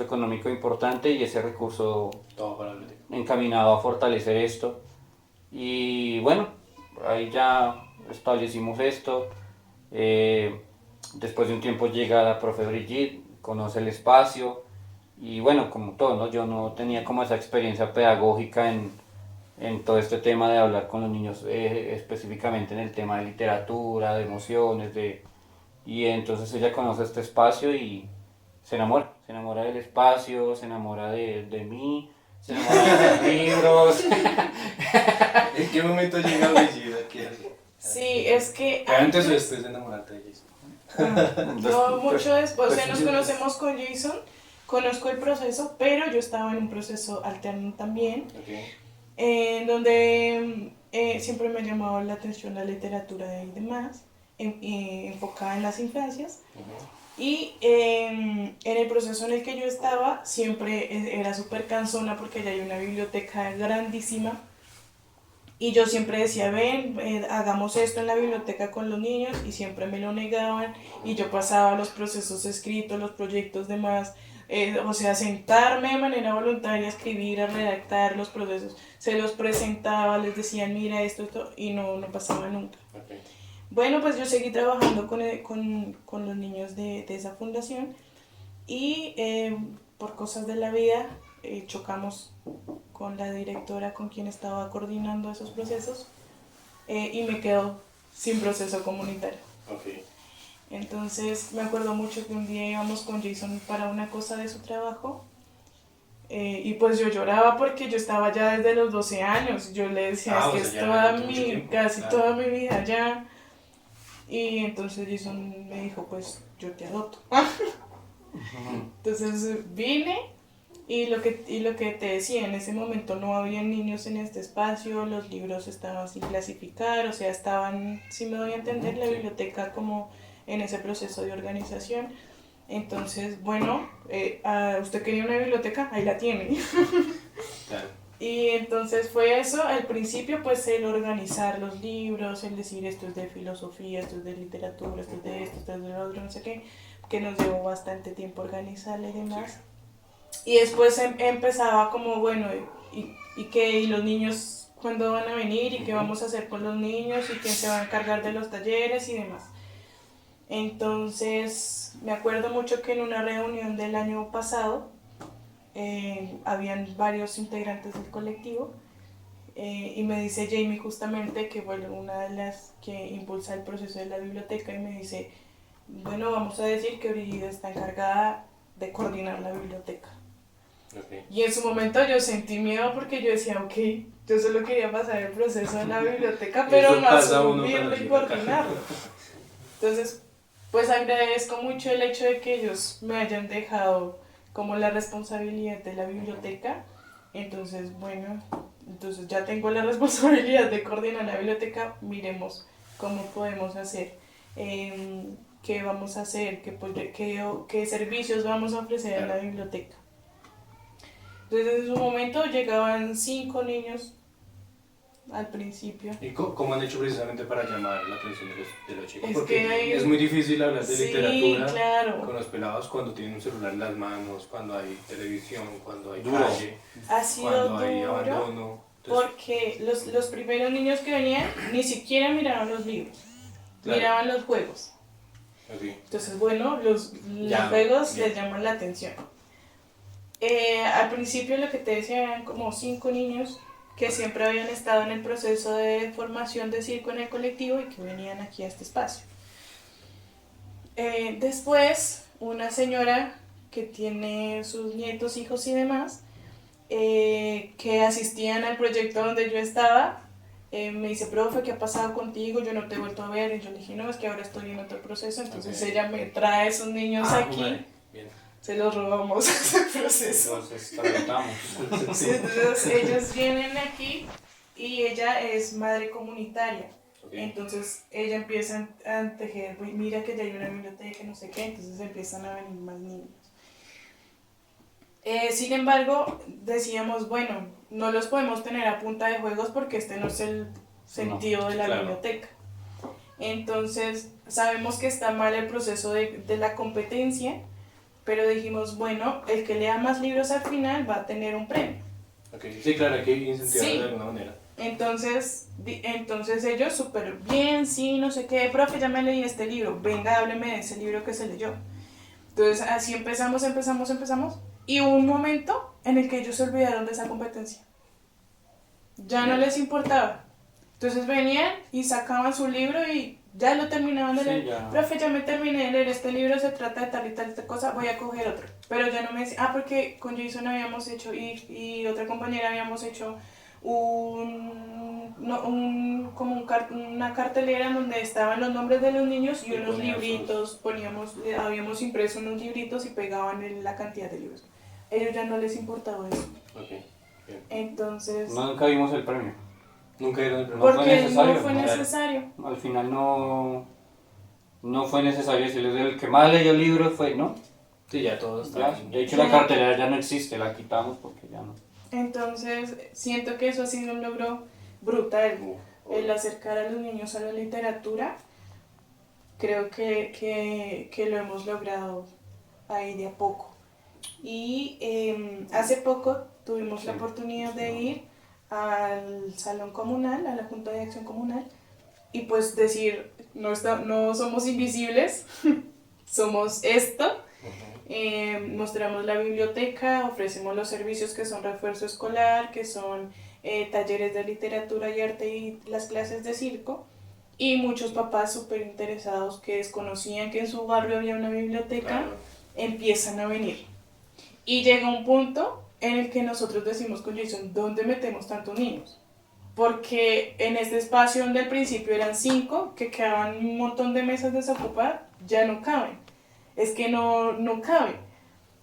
económico importante y ese recurso Todo para la biblioteca. encaminado a fortalecer esto y bueno, ahí ya establecimos esto. Después de un tiempo llega la profe Brigitte, conoce el espacio y bueno, como todo, ¿no? Yo no tenía como esa experiencia pedagógica en todo este tema de hablar con los niños, específicamente en el tema de literatura, de emociones, y entonces ella conoce este espacio y se enamora del espacio, se enamora de mí, se enamora de los libros. ¿En qué momento llega Brigitte aquí? Sí, es que Antes o después de enamorarte de Jason. yo mucho después, o sea, nos conocemos con Jason, conozco el proceso, pero yo estaba en un proceso alterno también, en donde siempre me ha llamado la atención la literatura y demás, enfocada en las infancias. Y en el proceso en el que yo estaba siempre era súper cansona porque allá hay una biblioteca grandísima Y yo siempre decía, ven, hagamos esto en la biblioteca con los niños, y siempre me lo negaban, y yo pasaba los procesos escritos, los proyectos demás, o sea, sentarme de manera voluntaria a escribir, a redactar los procesos, se los presentaba, les decían, mira esto, y no pasaba nunca. Okay. Bueno, pues yo seguí trabajando con los niños de esa fundación, y por cosas de la vida chocamos con la directora con quien estaba coordinando esos procesos, y me quedo sin proceso comunitario. Okay. Entonces me acuerdo mucho que un día íbamos con Jason para una cosa de su trabajo, y pues yo lloraba porque yo estaba ya desde los 12 años, yo le decía, es que es casi toda mi vida ya, y entonces Jason me dijo, pues yo te adopto. Entonces vine. Y lo que te decía, en ese momento no había niños en este espacio, los libros estaban sin clasificar, o sea, estaban, si me doy a entender, la biblioteca como en ese proceso de organización. Entonces, bueno, usted quería una biblioteca, ahí la tiene. Claro. Y entonces fue eso, al principio pues el organizar los libros, el decir esto es de filosofía, esto es de literatura, esto es de esto es de lo otro, no sé qué, que nos llevó bastante tiempo organizarle y demás. Sí. Y después empezaba como, bueno, ¿y los niños cuándo van a venir? ¿Y qué vamos a hacer con los niños? ¿Y quién se va a encargar de los talleres y demás? Entonces, me acuerdo mucho que en una reunión del año pasado, habían varios integrantes del colectivo, y me dice Jamie justamente que, bueno, una de las que impulsa el proceso de la biblioteca, y me dice, bueno, vamos a decir que Brigida está encargada de coordinar la biblioteca. Okay. Y en su momento yo sentí miedo porque yo decía, ok, yo solo quería pasar el proceso en la biblioteca, pero no asumirlo y coordinarlo. Entonces, pues agradezco mucho el hecho de que ellos me hayan dejado como la responsabilidad de la biblioteca. Entonces, bueno, entonces ya tengo la responsabilidad de coordinar la biblioteca, miremos cómo podemos hacer. ¿Qué vamos a hacer? ¿Qué servicios vamos a ofrecer en la biblioteca? Entonces en su momento llegaban 5 niños al principio. ¿Y cómo han hecho precisamente para llamar la atención de los chicos? Porque es muy difícil hablar de literatura, claro, con los pelados cuando tienen un celular en las manos, cuando hay televisión, cuando hay calle, cuando hay abandono. Entonces, porque los primeros niños que venían ni siquiera miraban los libros, claro, miraban los juegos. Okay. Entonces, bueno, los juegos les llaman la atención. Al principio, lo que te decía, eran como 5 niños que siempre habían estado en el proceso de formación de circo en el colectivo y que venían aquí a este espacio. Después, una señora que tiene sus nietos, hijos y demás, que asistían al proyecto donde yo estaba, me dice, profe, ¿qué ha pasado contigo? Yo no te he vuelto a ver. Y yo le dije, no, es que ahora estoy en otro proceso. Entonces ella me trae esos niños aquí. Bien. Se los robamos ese proceso. Entonces tratamos. Sí, entonces ellos vienen aquí y ella es madre comunitaria. Okay. Entonces ella empieza a tejer, mira que ya hay una biblioteca, no sé qué, entonces empiezan a venir más niños. Sin embargo, decíamos, bueno, no los podemos tener a punta de juegos porque este no es el sentido de la biblioteca. Entonces, sabemos que está mal el proceso de la competencia, pero dijimos, bueno, el que lea más libros al final va a tener un premio. Okay. Sí, claro, hay que incentivarlo de alguna manera. Entonces ellos súper bien, sí, no sé qué, profe, ya me leí este libro, venga, hábleme de ese libro que se leyó. Entonces así empezamos, y hubo un momento en el que ellos se olvidaron de esa competencia. Ya no les importaba. Entonces venían y sacaban su libro y ya lo terminaban de leer. Ya. Profe, ya me terminé de leer este libro, se trata de tal y tal esta cosa, voy a coger otro. Pero ya no me decía, porque con Jason habíamos hecho, y otra compañera habíamos hecho una cartelera donde estaban los nombres de los niños y unos libritos, habíamos impreso unos libritos y pegaban la cantidad de libros. A ellos ya no les importaba eso. Okay. Bien. Entonces... Nunca vimos el premio. Nunca dieron el premio. Porque no fue necesario. Al final no fue necesario decirles el que más leyó libros fue, ¿no? Sí, ya todos están. De hecho la cartelera ya no existe, la quitamos porque ya no. Entonces siento que eso ha sido un logro brutal. El acercar a los niños a la literatura, creo que lo hemos logrado ahí de a poco. Y hace poco tuvimos la oportunidad de ir al salón comunal, a la Junta de Acción Comunal, y pues decir, no somos invisibles, somos esto. Mostramos la biblioteca, ofrecemos los servicios que son refuerzo escolar, que son talleres de literatura y arte y las clases de circo, y muchos papás súper interesados que desconocían que en su barrio había una biblioteca, empiezan a venir. Y llega un punto en el que nosotros decimos con Jason, ¿dónde metemos tantos niños? Porque en este espacio donde al principio eran 5, que quedaban un montón de mesas desocupadas, ya no caben. Es que no caben.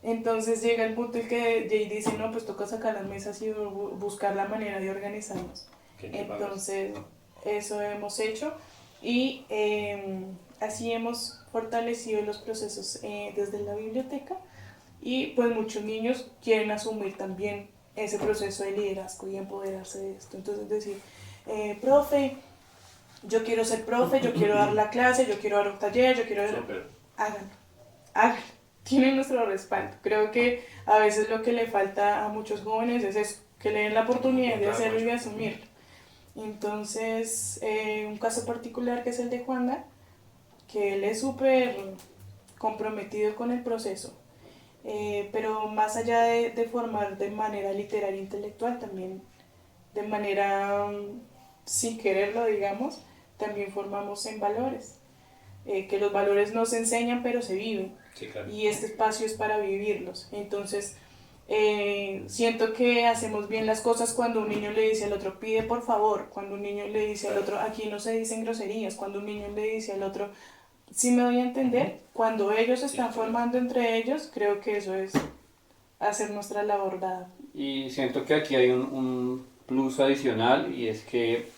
Entonces llega el punto en que Jay dice, no, pues toca sacar las mesas y buscar la manera de organizarnos. Entonces eso hemos hecho y así hemos fortalecido los procesos desde la biblioteca, y pues muchos niños quieren asumir también ese proceso de liderazgo y empoderarse de esto. Entonces decir, profe, yo quiero ser profe, yo quiero dar la clase, yo quiero dar un taller, yo quiero... Háganlo. Tienen nuestro respaldo. Creo que a veces lo que le falta a muchos jóvenes es eso, que le den la oportunidad de hacerlo y de asumirlo. Entonces, un caso particular que es el de Juanda, que él es súper comprometido con el proceso, pero más allá de formar de manera literaria e intelectual, también de manera sin quererlo, digamos, también formamos en valores. Que los valores no se enseñan pero se viven, sí, claro. Y este espacio es para vivirlos. Entonces siento que hacemos bien las cosas cuando un niño le dice al otro pide por favor, cuando un niño le dice al otro aquí no se dicen groserías, cuando un niño le dice al otro, si me doy a entender, cuando ellos están formando entre ellos, creo que eso es hacer nuestra labor dada. Y siento que aquí hay un plus adicional, y es que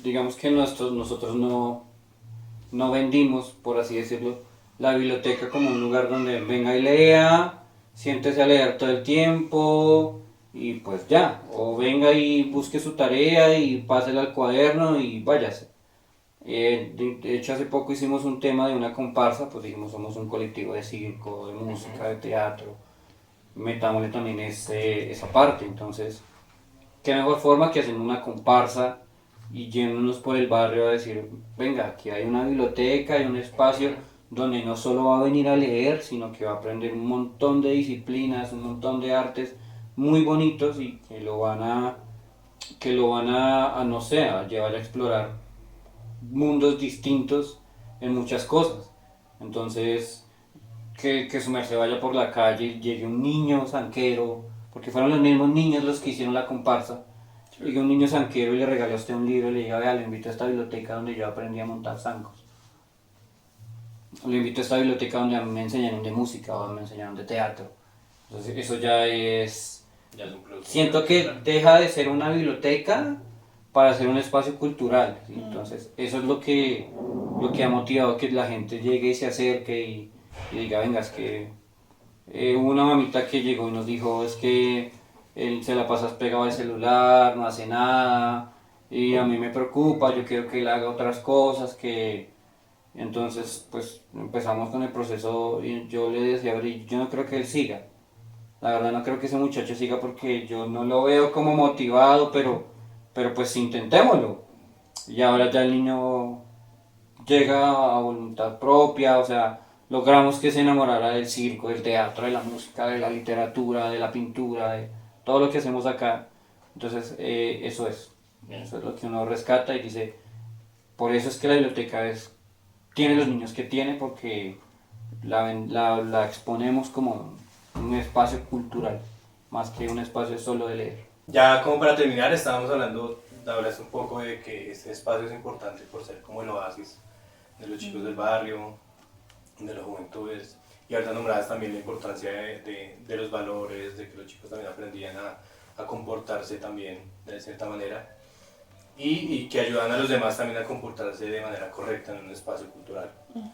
digamos que nosotros no vendimos, por así decirlo, la biblioteca como un lugar donde venga y lea, siéntese a leer todo el tiempo y pues ya, o venga y busque su tarea y pásela al cuaderno y váyase. De hecho, hace poco hicimos un tema de una comparsa, pues dijimos somos un colectivo de circo, de música, de teatro, metámosle también esa parte. Entonces qué mejor forma que haciendo una comparsa y yéndonos por el barrio a decir, venga, aquí hay una biblioteca, hay un espacio donde no solo va a venir a leer, sino que va a aprender un montón de disciplinas, un montón de artes muy bonitos, y que lo van a no sé, a llevar a explorar mundos distintos en muchas cosas. Entonces, que su merced vaya por la calle y llegue un niño zanquero, porque fueron los mismos niños los que hicieron la comparsa, y que un niño zanquero y le regale a usted un libro y le diga, vea, le invito a esta biblioteca donde yo aprendí a montar zancos. Le invito a esta biblioteca donde me enseñaron de música o me enseñaron de teatro. Entonces eso ya es un plus. Siento que deja de ser una biblioteca para ser un espacio cultural, ¿sí? Entonces eso es lo que ha motivado que la gente llegue y se acerque y diga, venga, es que hubo una mamita que llegó y nos dijo, es que él se la pasa pegado al celular, no hace nada, y a mí me preocupa, yo quiero que él haga otras cosas, que... Entonces, pues empezamos con el proceso y yo le decía, yo no creo que él siga, la verdad no creo que ese muchacho siga porque yo no lo veo como motivado, pero pues intentémoslo. Y ahora ya el niño llega a voluntad propia, o sea, logramos que se enamorara del circo, del teatro, de la música, de la literatura, de la pintura, de todo lo que hacemos acá. Entonces eso es lo que uno rescata y dice, por eso es que la biblioteca tiene los niños que tiene, porque la exponemos como un espacio cultural, más que un espacio solo de leer. Ya como para terminar, hablaste un poco de que este espacio es importante por ser como el oasis de los chicos del barrio, de las juventudes, y ahorita nombradas también la importancia de los valores, de que los chicos también aprendían a comportarse también de cierta manera, y que ayudan a los demás también a comportarse de manera correcta en un espacio cultural.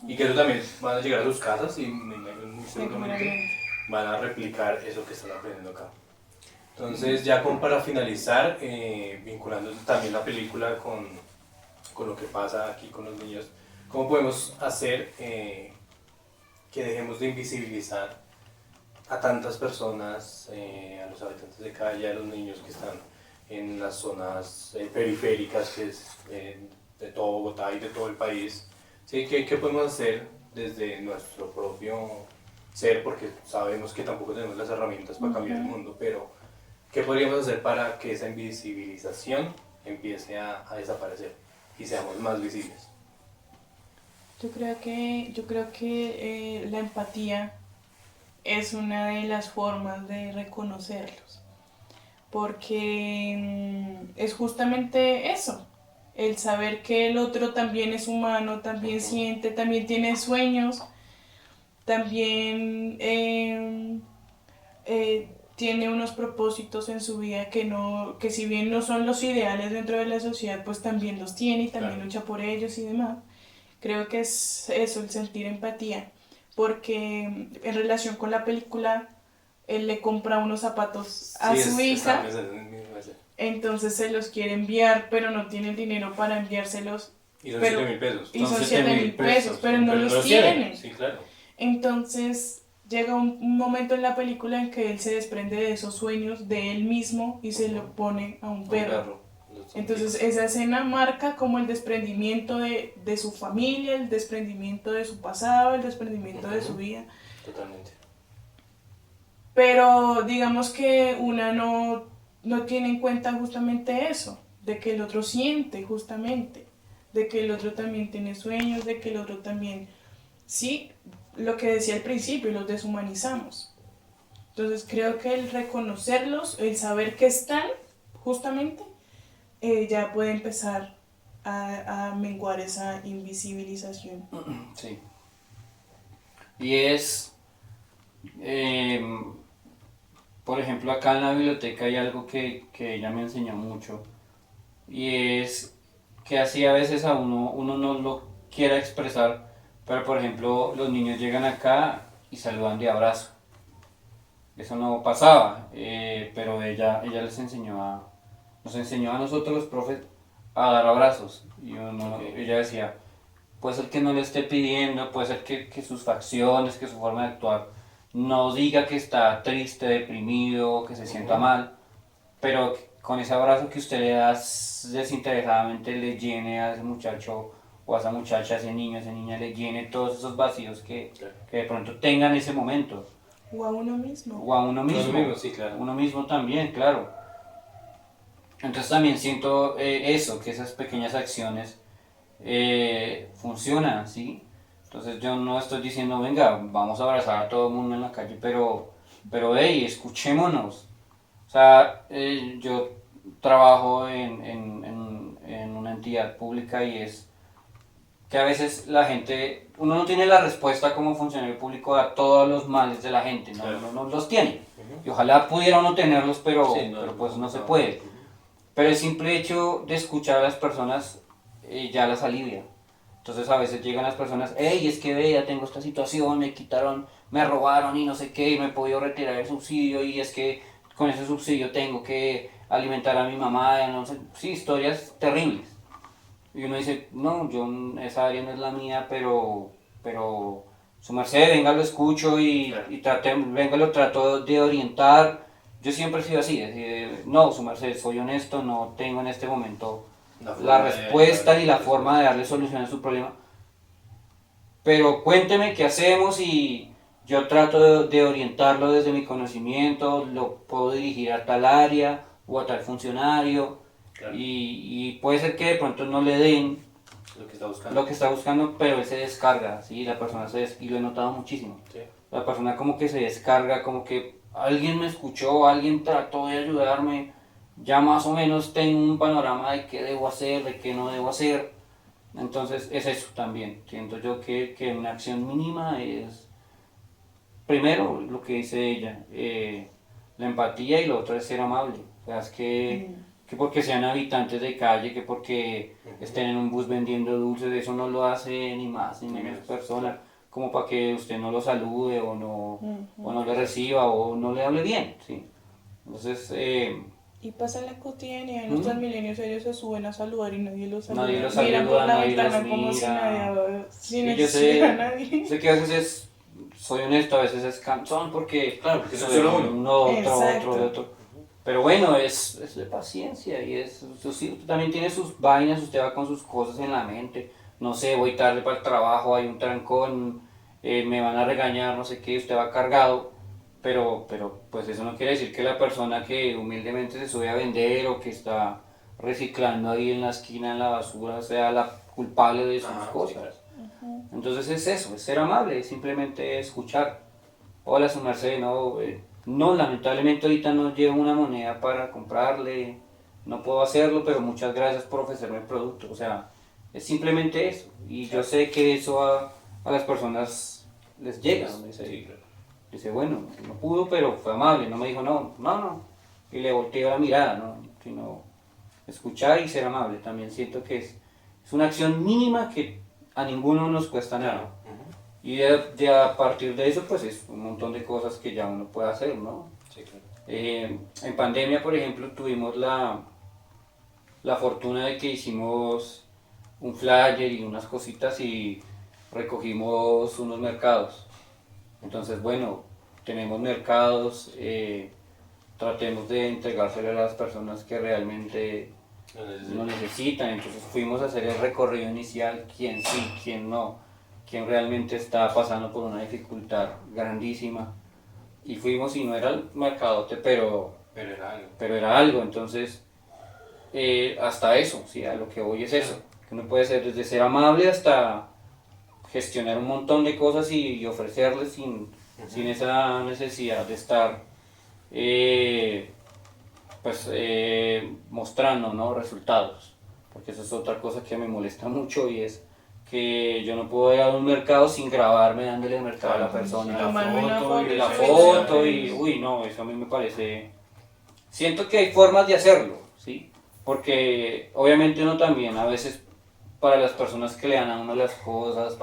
Y que eso también van a llegar a sus casas y muy seguramente van a replicar eso que están aprendiendo acá. Entonces, ya como para finalizar, vinculando también la película con lo que pasa aquí con los niños, ¿cómo podemos hacer que dejemos de invisibilizar a tantas personas, a los habitantes de calle, a los niños que están en las zonas periféricas que es, de todo Bogotá y de todo el país? ¿Sí? ¿Qué podemos hacer desde nuestro propio ser? Porque sabemos que tampoco tenemos las herramientas para cambiar el mundo, pero ¿qué podríamos hacer para que esa invisibilización empiece a desaparecer y seamos más visibles? Yo creo que la empatía es una de las formas de reconocerlos, porque es justamente eso, el saber que el otro también es humano, también siente, también tiene sueños, también tiene unos propósitos en su vida que si bien no son los ideales dentro de la sociedad, pues también los tiene y también lucha por ellos y demás. Creo que es eso, el sentir empatía, porque en relación con la película, él le compra unos zapatos a su hija, entonces se los quiere enviar, pero no tiene el dinero para enviárselos. Y son 7.000 pesos. Y son 7.000 pesos, pero no los tiene. Sí, claro. Entonces llega un momento en la película en que él se desprende de esos sueños de él mismo y se lo pone a un perro. Entonces esa escena marca como el desprendimiento de su familia, el desprendimiento de su pasado, el desprendimiento de su vida. Totalmente. Pero digamos que una no tiene en cuenta justamente eso, de que el otro siente justamente, de que el otro también tiene sueños, de que el otro también, sí, lo que decía al principio, los deshumanizamos. Entonces creo que el reconocerlos, el saber que están justamente, ya puede empezar a menguar esa invisibilización. Sí. Y es, por ejemplo, acá en la biblioteca hay algo que ella me enseñó mucho, y es que así a veces a uno no lo quiera expresar, pero por ejemplo los niños llegan acá y saludan de abrazo. Eso no pasaba, pero ella nos enseñó a nosotros los profes a dar abrazos. Y ella decía, puede ser que no le esté pidiendo, puede ser que sus facciones, que su forma de actuar no diga que está triste, deprimido, que se sienta mal, pero con ese abrazo que usted le da desinteresadamente le llene a ese muchacho o a esa muchacha, a ese niño, a esa niña, le llene todos esos vacíos que de pronto tenga en ese momento. O a uno mismo. O a uno mismo. Sí, claro. Uno mismo también, claro. Entonces también siento eso, que esas pequeñas acciones funcionan, ¿sí? Entonces yo no estoy diciendo, venga, vamos a abrazar a todo el mundo en la calle, pero hey, escuchémonos. O sea, yo trabajo en una entidad pública y es que a veces la gente, uno no tiene la respuesta como funcionario público a todos los males de la gente, no, Claro. no los tiene. Y ojalá pudiera uno tenerlos, pero pues no se puede. Pero el simple hecho de escuchar a las personas ya las alivia. Entonces a veces llegan las personas, hey, es que vea, tengo esta situación, me quitaron, me robaron y no sé qué, y no he podido retirar el subsidio, y es que con ese subsidio tengo que alimentar a mi mamá, no sé, sí, historias terribles. Y uno dice, no, yo esa área no es la mía, pero su merced, venga, lo escucho y venga, lo trato de orientar. Yo siempre he sido así, no, su merced, soy honesto, no tengo en este momento la respuesta ni la forma de darle solución a su problema. Pero cuénteme qué hacemos y yo trato de orientarlo desde mi conocimiento, lo puedo dirigir a tal área o a tal funcionario. Claro. Y puede ser que de pronto no le den lo que está buscando, pero él se descarga, ¿sí? La persona y lo he notado muchísimo. Sí. La persona como que se descarga, como que alguien me escuchó, alguien trató de ayudarme, ya más o menos tengo un panorama de qué debo hacer, de qué no debo hacer. Entonces es eso también. Siento yo que una acción mínima es, primero, lo que dice ella, la empatía, y lo otro es ser amable. O sea, es que porque sean habitantes de calle, que porque estén en un bus vendiendo dulces, eso no lo hace ni más ni menos persona, como para que usted no lo salude o no le reciba o no le hable bien, ¿sí? Entonces, Y pasa en la cotidianidad, en los Transmilenios ellos se suben a saludar y nadie los saluda. nadie los Miran por saluda, la nadie ventana los como si mira. nadie, sin Sí, yo existiera nadie. sé que a veces soy honesto, a veces es cansón porque Claro, porque no es soy solo uno. uno, otro, Exacto. otro. Pero bueno, es de paciencia y usted también tiene sus vainas, usted va con sus cosas en la mente. No sé, voy tarde para el trabajo, hay un trancón, me van a regañar, no sé qué, usted va cargado. Pero pues eso no quiere decir que la persona que humildemente se sube a vender o que está reciclando ahí en la esquina en la basura sea la culpable de sus cosas. Entonces es eso, es ser amable, es simplemente escuchar. Hola, su merced, no, no, lamentablemente ahorita no llevo una moneda para comprarle, no puedo hacerlo, pero muchas gracias por ofrecerme el producto. O sea, es simplemente eso. Y yo sé que eso a las personas les llega. ¿No? Dice, bueno, no pudo, pero fue amable, no me dijo no. Y le volteó la mirada, ¿no? Sino escuchar y ser amable. También siento que es una acción mínima que a ninguno nos cuesta nada. Y a partir de eso, pues es un montón de cosas que ya uno puede hacer, ¿no? Sí, claro. En pandemia, por ejemplo, tuvimos la fortuna de que hicimos un flyer y unas cositas y recogimos unos mercados. Entonces, bueno, tenemos mercados, tratemos de entregárselo a las personas que realmente lo necesitan. Entonces fuimos a hacer el recorrido inicial, quién sí, quién no, quién realmente está pasando por una dificultad grandísima. Y fuimos y no era el mercadote, pero era algo. Entonces, hasta eso, ¿sí? A lo que voy es eso, que uno puede ser desde ser amable hasta gestionar un montón de cosas y ofrecerles sin esa necesidad de estar mostrando, ¿no? Resultados, porque eso es otra cosa que me molesta mucho y es que yo no puedo ir a un mercado sin grabarme dándole el mercado a la persona, la foto y uy no, eso a mí me parece, siento que hay formas de hacerlo, ¿sí? Porque obviamente uno también a veces para las personas que le dan a uno las cosas,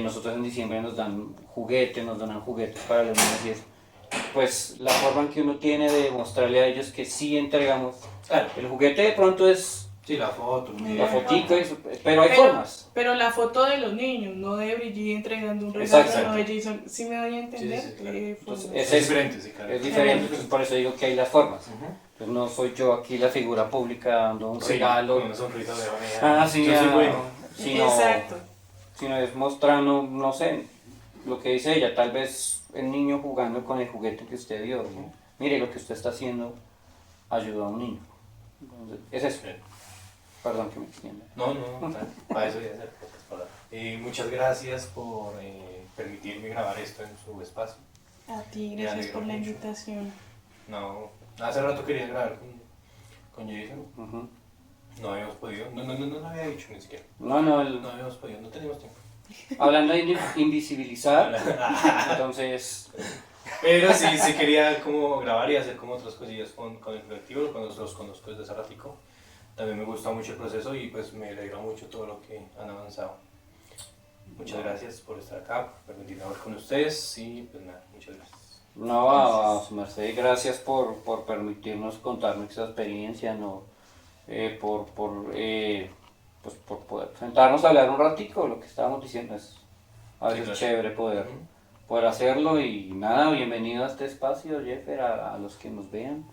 nosotros en diciembre nos dan juguetes, nos donan juguetes para los niños y eso. Pues la forma en que uno tiene de mostrarle a ellos que sí entregamos. Claro, el juguete de pronto es sí, la foto, la fotico, pero hay formas. Pero la foto de los niños, no de Brigitte entregando un regalo, Exacto. no de Jason, ¿sí me doy a entender? Sí, claro. Pues, Es diferente, sí, claro. Es diferente, pues por eso digo que hay las formas. Pues no soy yo aquí la figura pública dando un regalo. Con una sonrisa de Sí, yo soy bueno. Exacto. Sino es mostrando, no sé, lo que dice ella, tal vez el niño jugando con el juguete que usted dio, ¿no? Mire, lo que usted está haciendo ayudó a un niño. Entonces, es eso. Perdón que me extienda. No, para eso voy a hacer pocas palabras. Muchas gracias por permitirme grabar esto en su espacio. A ti, gracias por la invitación. No, hace rato quería grabar con Jason. No habíamos podido, no lo había dicho ni siquiera. No habíamos podido, no teníamos tiempo. Hablando de invisibilizar, entonces... Pero sí quería como grabar y hacer como otras cosillas con el colectivo, cuando los conozco desde hace ratico. También me gusta mucho el proceso y pues me alegra mucho todo lo que han avanzado. Muchas gracias por estar acá, por permitirme hablar con ustedes y pues nada, muchas gracias. No, a su merced, gracias por permitirnos contar nuestra experiencia, ¿no? Por poder sentarnos a hablar un ratico, lo que estábamos diciendo es a veces chévere poder hacerlo y nada, bienvenido a este espacio, Jeffer, a los que nos vean.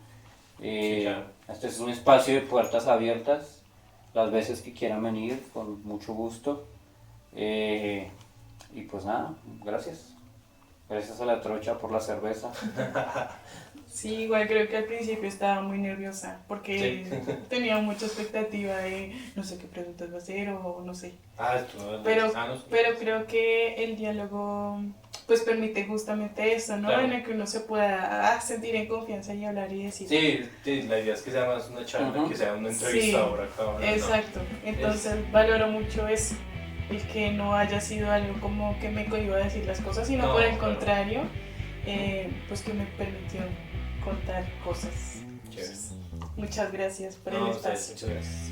Claro. Este es un espacio de puertas abiertas, las veces que quieran venir, con mucho gusto. Y pues nada, gracias. Gracias a la trocha por la cerveza. Sí, igual creo que al principio estaba muy nerviosa porque tenía mucha expectativa de no sé qué preguntas va a hacer o no sé. Pero creo que el diálogo pues permite justamente eso, ¿no? Claro. En el que uno se pueda sentir en confianza y hablar y decir. Sí, la idea es que sea más una charla, que sea una entrevista ahora acá. Exacto, entonces valoro mucho eso, el que no haya sido algo como que me cohibó a decir las cosas, sino por el contrario, pues que me permitió contar cosas. Entonces, muchas gracias por el espacio. Muchas gracias.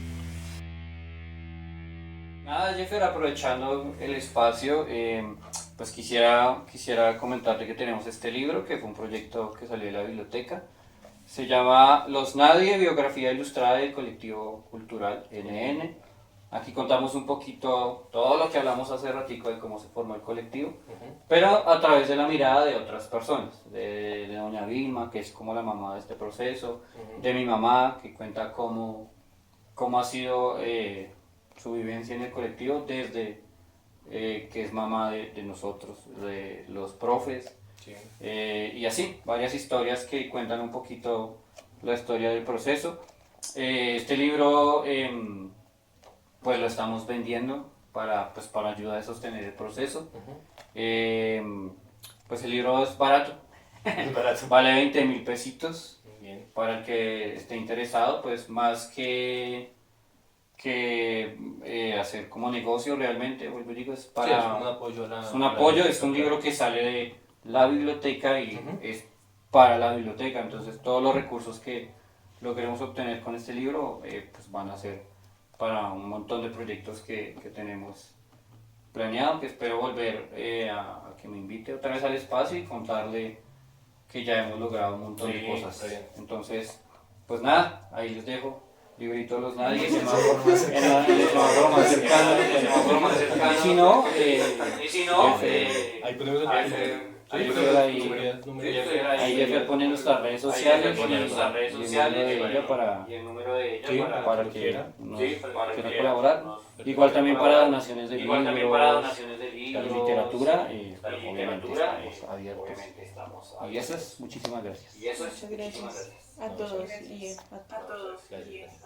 Nada, Jeffer, aprovechando el espacio, pues quisiera comentarte que tenemos este libro, que fue un proyecto que salió de la biblioteca. Se llama Los Nadie, biografía ilustrada del colectivo cultural NN. Aquí contamos un poquito todo lo que hablamos hace ratico de cómo se formó el colectivo, pero a través de la mirada de otras personas, de doña Vilma, que es como la mamá de este proceso, de mi mamá, que cuenta cómo ha sido su vivencia en el colectivo desde que es mamá de nosotros, de los profes, Sí. y así, varias historias que cuentan un poquito la historia del proceso. Este libro pues lo estamos vendiendo para ayudar a sostener el proceso. Pues el libro es barato, Es barato. vale 20.000 pesitos. Bien. Para el que esté interesado, pues más que hacer como negocio realmente, vuelvo y digo, es para... Sí, es un apoyo a la... es un apoyo, es un libro que sale de la biblioteca y es para la biblioteca, entonces todos los recursos que logremos obtener con este libro pues van a ser para un montón de proyectos que tenemos planeado, que espero volver a que me invite otra vez al espacio y contarle que ya hemos logrado un montón de Sí, cosas. está bien. Entonces, pues nada, ahí les dejo. Librito de los nadie, Sí, el semáforo más cercano, y si no, Ahí ponemos el ahí Jeffer pone nuestras redes sociales y el número de ella para que nos quiera colaborar. Igual también para donaciones de libros y literatura, obviamente estamos abiertos. Y eso es, muchísimas gracias. Muchas gracias a todos y a todos. Gracias.